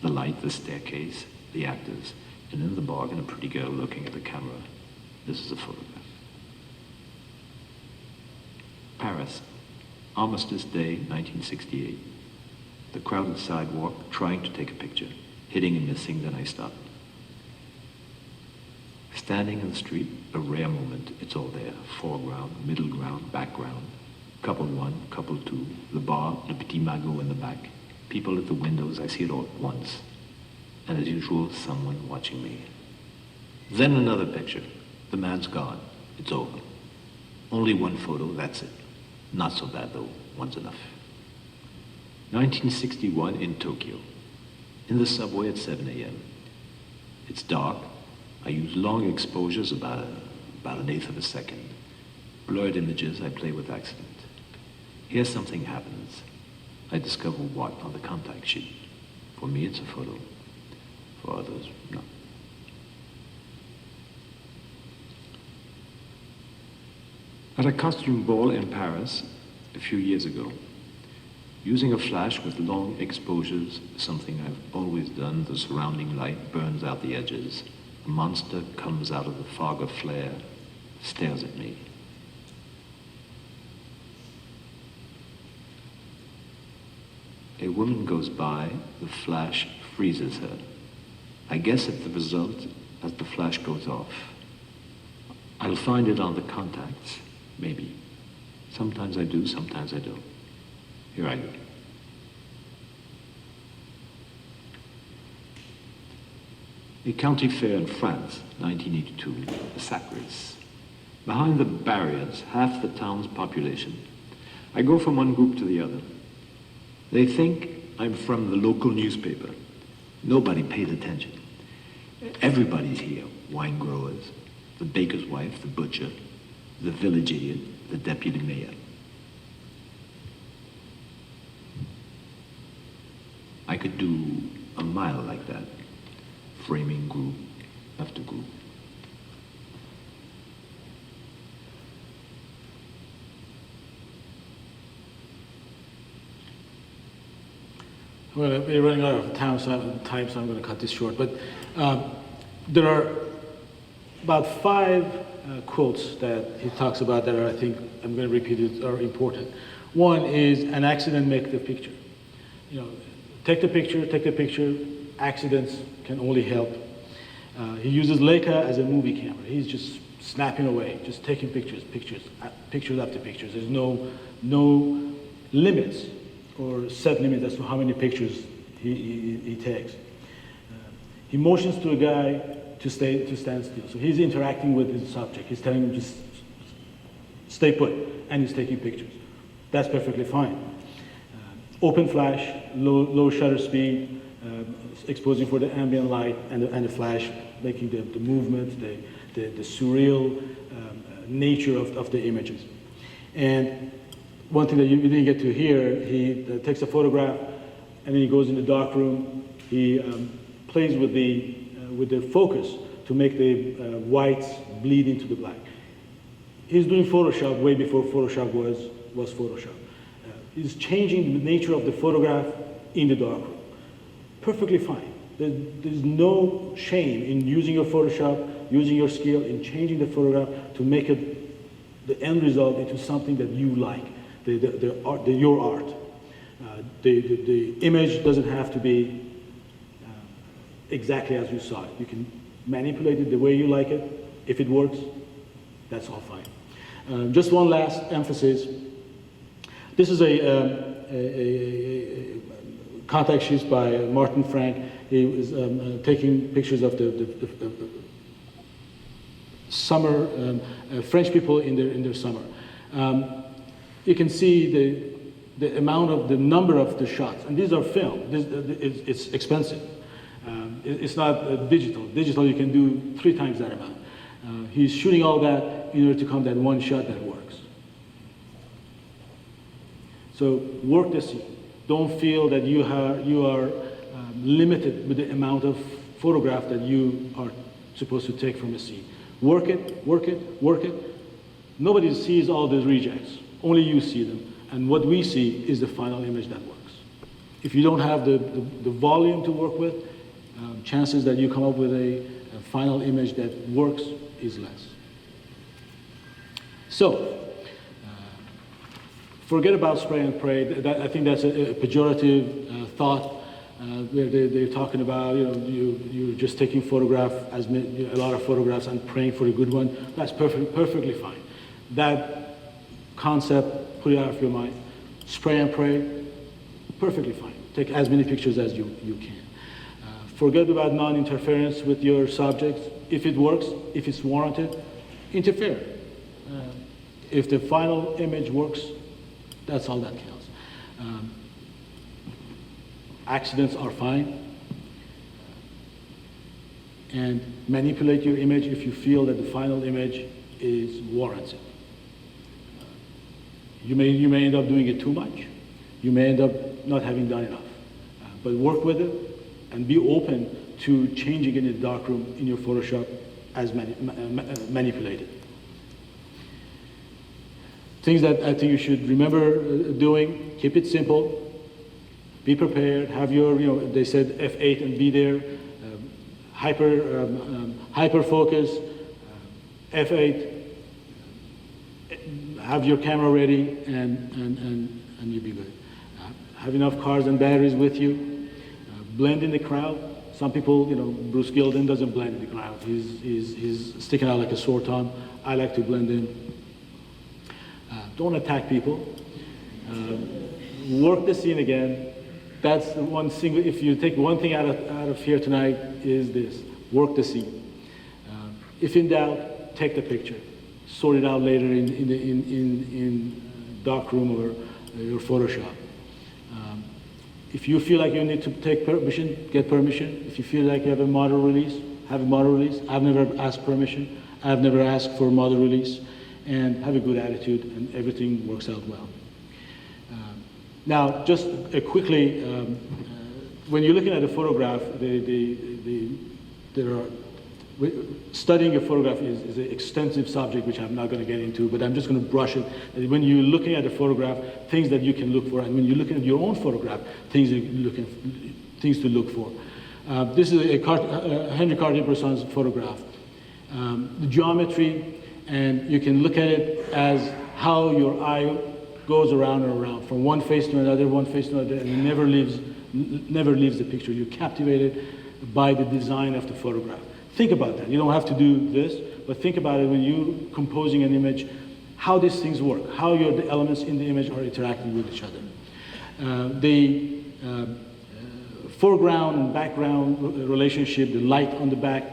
The light, the staircase, the actors, and in the bargain, a pretty girl looking at the camera. This is a photograph. Paris, Armistice Day, 1968. The crowded sidewalk, trying to take a picture. Hitting and missing, then I stop. Standing in the street, a rare moment. It's all there. Foreground, middle ground, background. Couple one, couple two. The bar, Le Petit Magot in the back. People at the windows, I see it all at once. And as usual, someone watching me. Then another picture. The man's gone. It's over. Only one photo, that's it. Not so bad though, one's enough. 1961 in Tokyo. In the subway at 7 a.m. It's dark. I use long exposures, about an eighth of a second. Blurred images, I play with accident. Here something happens. I discover what on the contact sheet. For me, it's a photo. For others, no. At a costume ball in Paris a few years ago, using a flash with long exposures, something I've always done, the surrounding light burns out the edges. A monster comes out of the fog of flare, stares at me. A woman goes by, the flash freezes her. I guess it's the result as the flash goes off. I'll find it on the contacts, maybe. Sometimes I do, sometimes I don't. Here I go. A county fair in France, 1982, a sack race. Behind the barriers, half the town's population. I go from one group to the other. They think I'm from the local newspaper. Nobody pays attention. Everybody's here, wine growers, the baker's wife, the butcher, the village idiot, the deputy mayor. I could do a mile like that, framing group after group. Well, we're running out of time, so I'm going to cut this short. But there are about 5 quotes that he talks about that are, I think, I'm going to repeat it, are important. One is, an accident makes the picture. You know, take the picture, accidents can only help. He uses Leica as a movie camera. He's just snapping away, just taking pictures after pictures. There's no limits or set limit as to how many pictures he takes. He motions to a guy to stand still. So he's interacting with his subject. He's telling him just stay put, and he's taking pictures. That's perfectly fine. Open flash, low shutter speed, exposing for the ambient light and the flash, making the movement, the surreal nature of the images. And one thing that you didn't get to hear, he takes a photograph and then he goes in the dark room. He plays with the focus to make the whites bleed into the black. He's doing Photoshop way before Photoshop was Photoshop. He's changing the nature of the photograph in the dark room. Perfectly fine. There's no shame in using your Photoshop, using your skill in changing the photograph to make the end result into something that you like, your art. The image doesn't have to be exactly as you saw it. You can manipulate it the way you like it. If it works, that's all fine. Just one last emphasis. This is a contact sheets by Martin Frank. He was taking pictures of the summer, French people in their summer. You can see the amount of the number of the shots, and these are film. It's expensive. It's not digital. Digital you can do 3 times that amount. He's shooting all that in order to come that one shot that works. So work the scene. Don't feel that you are limited with the amount of photograph that you are supposed to take from a scene. Work it, work it, work it. Nobody sees all the rejects. Only you see them. And what we see is the final image that works. If you don't have the volume to work with, chances that you come up with a final image that works is less. So, forget about spray and pray. I think that's a pejorative thought. Where they're talking about, you're just taking a lot of photographs and praying for a good one. That's perfectly fine. That concept, put it out of your mind. Spray and pray, perfectly fine. Take as many pictures as you can. Forget about non-interference with your subjects. If it works, if it's warranted, interfere. If the final image works, that's all that counts. Accidents are fine. And manipulate your image if you feel that the final image is warranted. You may end up doing it too much. You may end up not having done enough. But work with it and be open to changing it in the darkroom in your Photoshop as manipulated. Things that I think you should remember doing: keep it simple, be prepared, have your, they said F8 and be there, hyper focus, F8, have your camera ready, and you'll be good. Have enough cars and batteries with you. Blend in the crowd. Some people, Bruce Gilden doesn't blend in the crowd. He's sticking out like a sore thumb. I like to blend in. Don't attack people. Work the scene again. That's the one single, if you take one thing out of here tonight, is this: work the scene. If in doubt, take the picture. Sort it out later in darkroom or your Photoshop. If you feel like you need to take permission, get permission. If you feel like you have a model release, have a model release. I've never asked permission. I've never asked for a model release. And have a good attitude, and everything works out well. Now, just quickly, when you're looking at a photograph, studying a photograph is an extensive subject, which I'm not going to get into, but I'm just going to brush it. When you're looking at a photograph, things that you can look for, and when you're looking at your own photograph, things to look for. This is a Henry Cartier-Bresson's photograph. The geometry, and you can look at it as how your eye goes around and around, from one face to another, and it never leaves the picture. You're captivated by the design of the photograph. Think about that. You don't have to do this, but think about it when you're composing an image, how these things work, how the elements in the image are interacting with each other. The foreground and background relationship, the light on the back,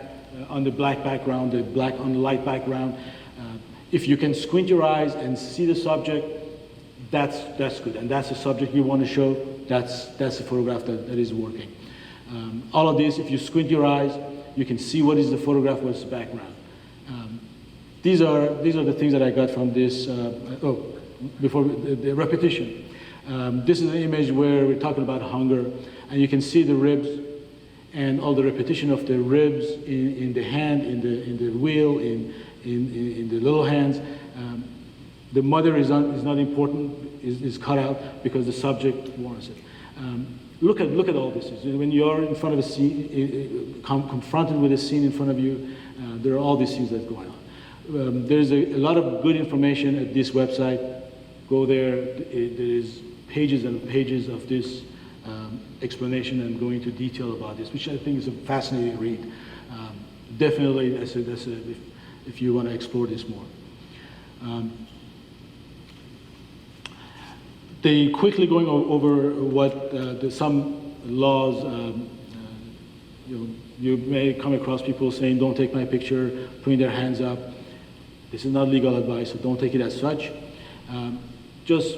on the black background, the black on the light background. If you can squint your eyes and see the subject, that's good, and that's the subject you want to show. That's the photograph that is working. All of this, if you squint your eyes, you can see what is the photograph, what's the background. These are the things that I got from this, before the repetition. This is an image where we're talking about hunger, and you can see the ribs and all the repetition of the ribs in the hand, in the wheel, in the little hands. The mother is not important, is cut out because the subject warrants it. Look at all this. When you are in front of a scene, confronted with a scene in front of you, there are all these things that's going on. There's a lot of good information at this website. Go there. There is pages and pages of this explanation and going into detail about this, which I think is a fascinating read. Definitely, if you want to explore this more. They quickly going over what some laws. You may come across people saying, "Don't take my picture," putting their hands up. This is not legal advice, so don't take it as such. Just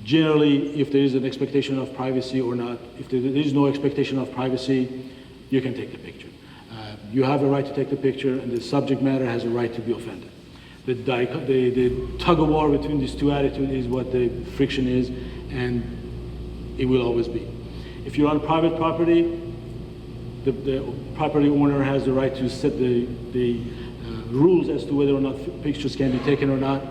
generally, if there is an expectation of privacy or not, if there is no expectation of privacy, you can take the picture. You have a right to take the picture, and the subject matter has a right to be offended. The tug of war between these two attitudes is what the friction is, and it will always be. If you're on private property, the property owner has the right to set the rules as to whether or not pictures can be taken or not.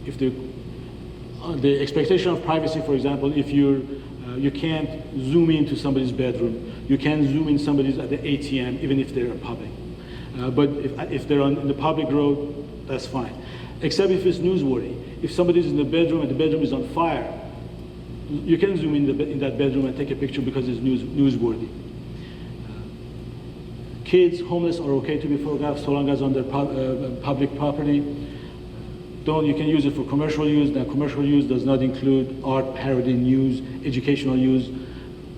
If the expectation of privacy, for example, if you can't zoom into somebody's bedroom, you can't zoom in somebody's at the ATM, even if they're public. But if they're on the public road, that's fine. Except if it's newsworthy. If somebody's in the bedroom and the bedroom is on fire, you can zoom in that bedroom and take a picture because it's newsworthy. Kids, homeless are okay to be photographed so long as on their public property. You can use it for commercial use. Now, commercial use does not include art, parody, news, educational use.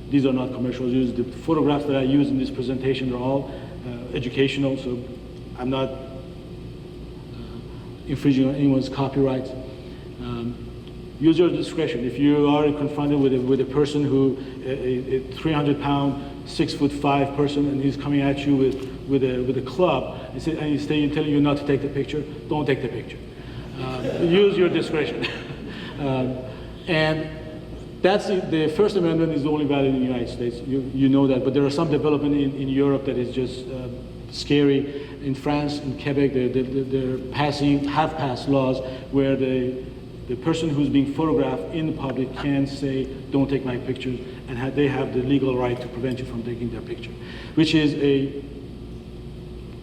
These are not commercial use. The photographs that I use in this presentation are all educational, so I'm not infringing on anyone's copyrights. Use your discretion. If you are confronted with a person who, a 300-pound, 6'5" person, and he's coming at you with a club, and he's telling you not to take the picture, don't take the picture. Use your discretion. And that's the First Amendment is only valid in the United States. You know that, but there are some development in Europe that is just scary. In France, in Quebec, they're have passed laws where the person who's being photographed in the public can say, "Don't take my pictures," and they have the legal right to prevent you from taking their picture, which is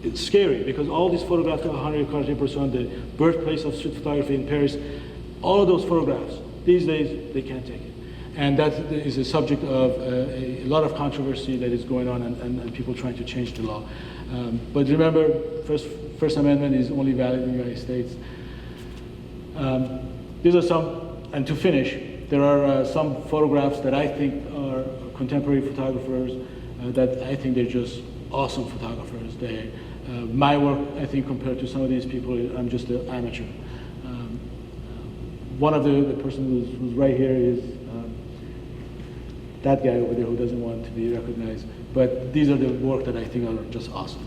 it's scary because all these photographs of Henri Cartier-Bresson, the birthplace of street photography in Paris, all of those photographs, these days, they can't take it. And that is a subject of a lot of controversy that is going on and people trying to change the law. But remember, First Amendment is only valid in the United States. These are some, and to finish, there are some photographs that I think are contemporary photographers that I think they're just awesome photographers. My work, I think, compared to some of these people, I'm just an amateur. One of the person who's right here is that guy over there who doesn't want to be recognized. But these are the work that I think are just awesome.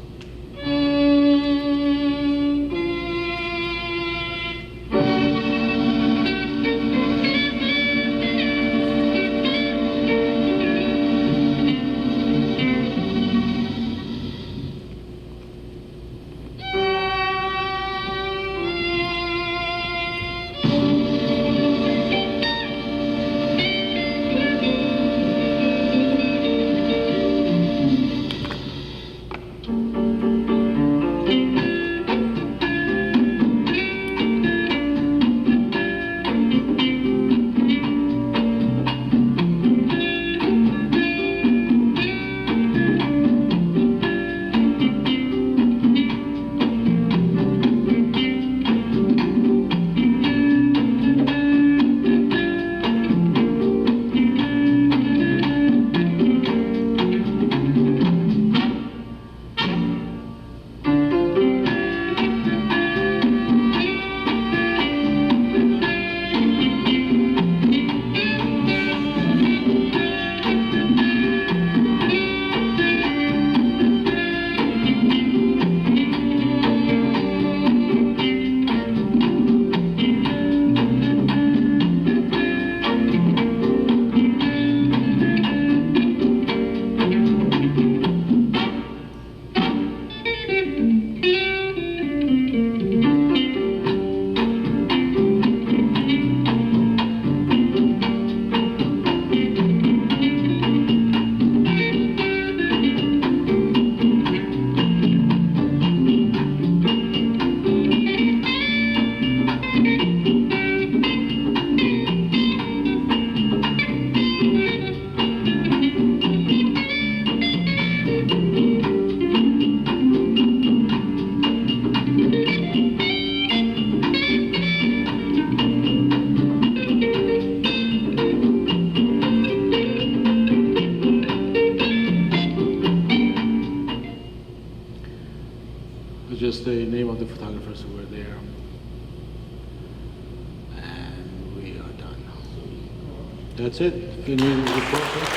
the name of the photographers who were there. And we are done. That's it. If you need any questions.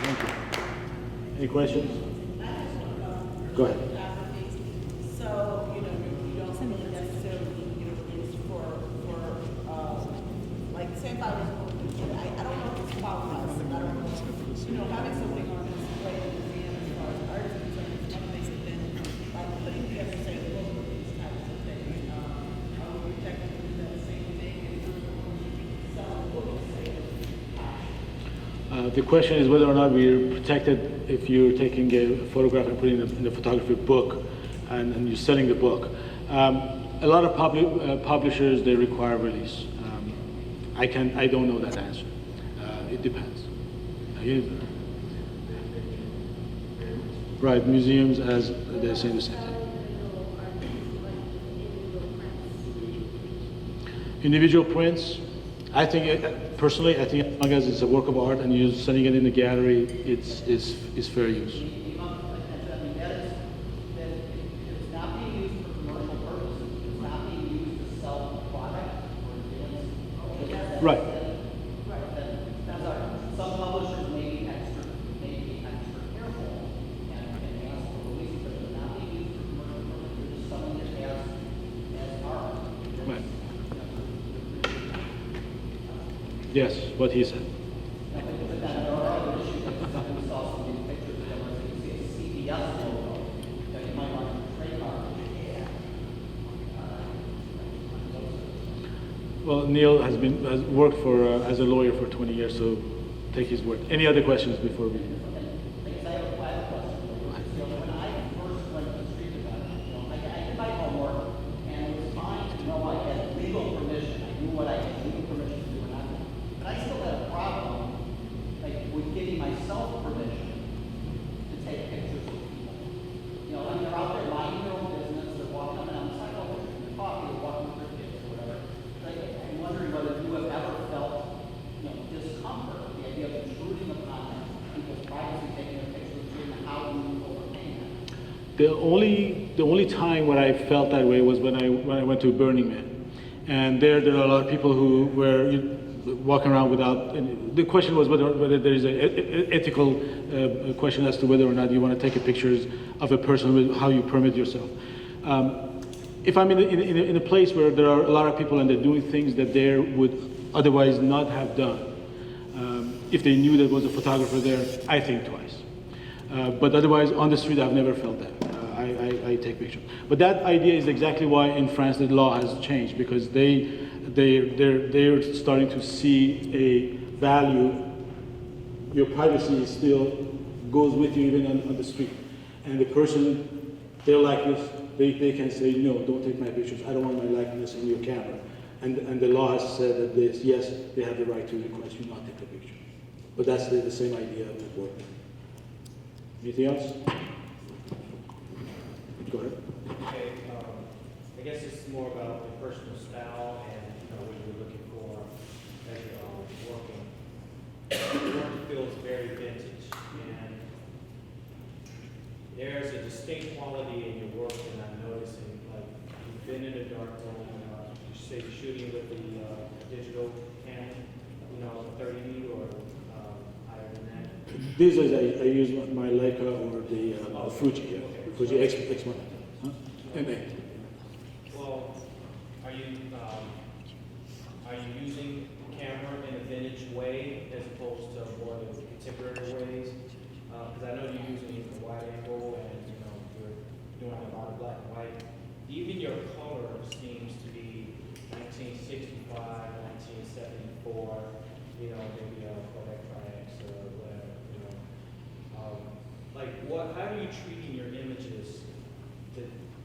Thank you. Any questions? Go ahead. So, you know, you don't necessarily need to release for, like, say if I was, I don't know if it's qualified, I don't know, you know, having something on display in the museum as far as art is concerned, it's one thing, but then, like, putting together, say, book release types of things, are we protected with that same thing, and selling books, say, The question is whether or not we're protected if you're taking a photograph and putting it in the photography book and you're selling the book. A lot of publishers, they require release. I don't know that answer. It depends. Right, museums, as they say the same thing. Individual prints, I think, personally, I think as long as it's a work of art and you're selling it in the gallery, it's fair use. I mean, that is, that it's not being used for commercial purposes, it's not being used to sell a product or advance. Right. That's our, some publishers may be extra careful and ask for release, but it's not being used for commercial purposes, it's just something that as art. Right. Yes, what he said. But then there are other issues, like we saw some of these pictures that were, you see a CPS logo, that you might want to trademark. Well, Neil has worked as a lawyer for 20 years, so take his word. Any other questions before we? Because I have a question. You know, when I first went to the street about it, you know, I did my homework, and it was fine to know I had legal permission. I knew what I had legal permission to do and not do. But I still had a problem, like, with giving myself permission to take pictures of people. You know, when they're out there minding their own business, they're walking up and down the sidewalk, they're drinking coffee, they're walking with their kids or whatever. Like, I'm wondering whether you have ever felt, you know, discomfort, the idea of intruding upon people's privacy, taking a picture of you, and how do you overcome that? The only time when I felt that way was when I went to Burning Man, and there are a lot of people who were walking around without. And the question was whether there is an ethical question as to whether or not you want to take pictures of a person with how you permit yourself. If I'm in a place where there are a lot of people and they're doing things that they would otherwise not have done, if they knew there was a photographer there, I think twice. But otherwise, on the street, I've never felt that. I take pictures. But that idea is exactly why in France the law has changed, because they're starting to see a value. Your privacy still goes with you even on the street. And the person, they're like this, they can say, no, don't take my pictures. I don't want my likeness in your camera. And the law has said that yes, they have the right to request you not take the picture. But that's the same idea of work. Anything else? Go ahead. Okay, I guess it's more about the personal style and, you know, what you're looking for as you're working. Your work feels very vintage, and there's a distinct quality in your work that I'm noticing. Like, you've been in a dark room, you say you're shooting with the digital Canon, you know, 30 or higher than that. These days I use my Leica or the Fuji, yeah. Fuji X1. Huh? M8. Well, are you using the camera in a vintage way as opposed to more of the contemporary ways? Because I know you're using it for wide angle and, you know, you're doing a lot of black and white. Even your color seems to be 1965, 1974, you know, maybe a Kodak Tri-X or whatever, you know. How are you treating your images to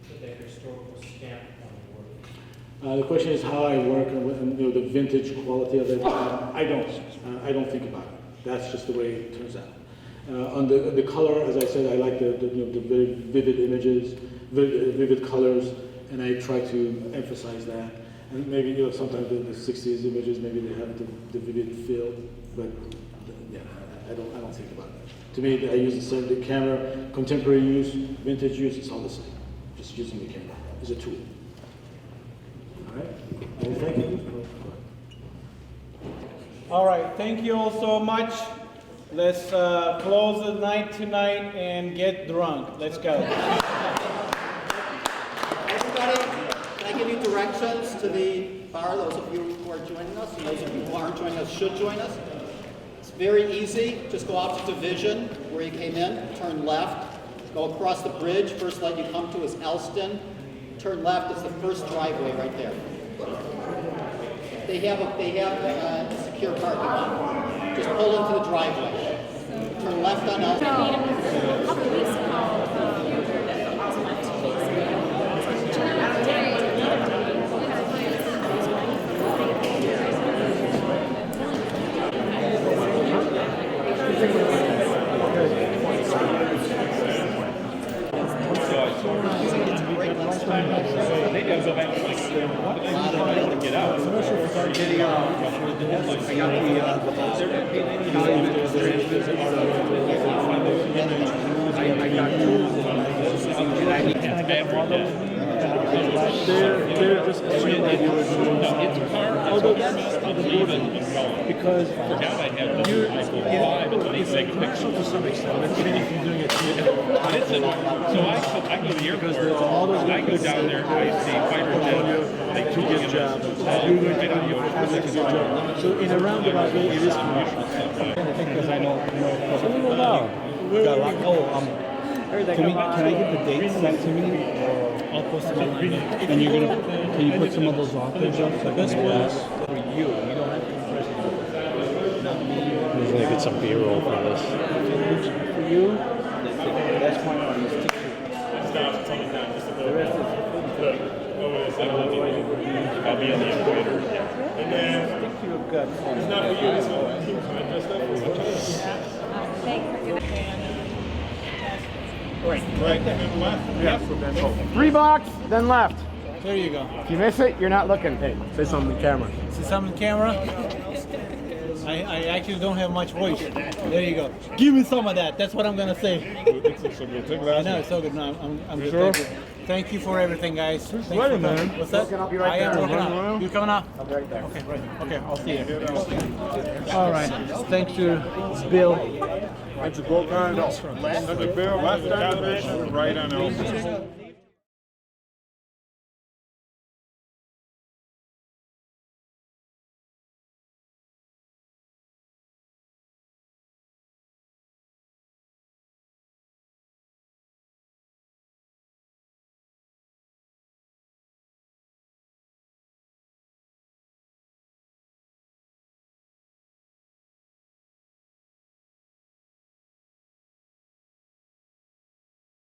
put that historical stamp on your work? The question is how I work and you know, the vintage quality of it. I don't think about it. That's just the way it turns out. On the color, as I said, I like the very vivid images, vivid colors, and I try to emphasize that. And maybe sometimes the 60s images, maybe they have the vivid feel, but I don't think about it. To me, I use the camera, contemporary use, vintage use, it's all the same. Just using the camera as a tool. All right? Well, thank you. All right, thank you all so much. Let's close the night tonight and get drunk. Let's go. Everybody, can I give you directions to the bar, those of you who are joining us, and those of you who aren't joining us should join us? It's very easy. Just go out to Division, where you came in, turn left, go across the bridge. First light you come to is Elston. Turn left, it's the first driveway right there. They have a secure parking lot. Just pull into the driveway. Turn left on Elston. A couple of weeks ago, also like 2 weeks They're just assuming that you were doing because it's a commercial to some extent, even if you're doing it here. So I go to the airport, I go down there, I see fighter jets, To get jobs. You're going to do your family to get job. So in a roundabout way, it is commercial. Because I know. Can I get the dates sent to me? I'll post it online. And can you put some of those authors up? So This was for you. You don't have to impress me. Not me. usually get some B-roll for this. For you, that's my audience. The rest is I'll be on the equator. and then stick to your gut. It's not for you. It's Right, and then left. Yes. 3 blocks, then left. There you go. If you miss it, you're not looking. Hey, say something to the camera. See something on camera? I actually don't have much voice. There you go. Give me some of that. That's what I'm gonna say. I know it's so good. No, I'm good. Sure? Thank you. Thank you for everything, guys. Thanks ready, for coming. man. What's that? I'll be right I am there. working Running out. around? You coming out? I'll be right there. Okay, right. Okay, I'll see you. All right. Thanks to Bill. It's a gold card. Left on Division, right on Elm.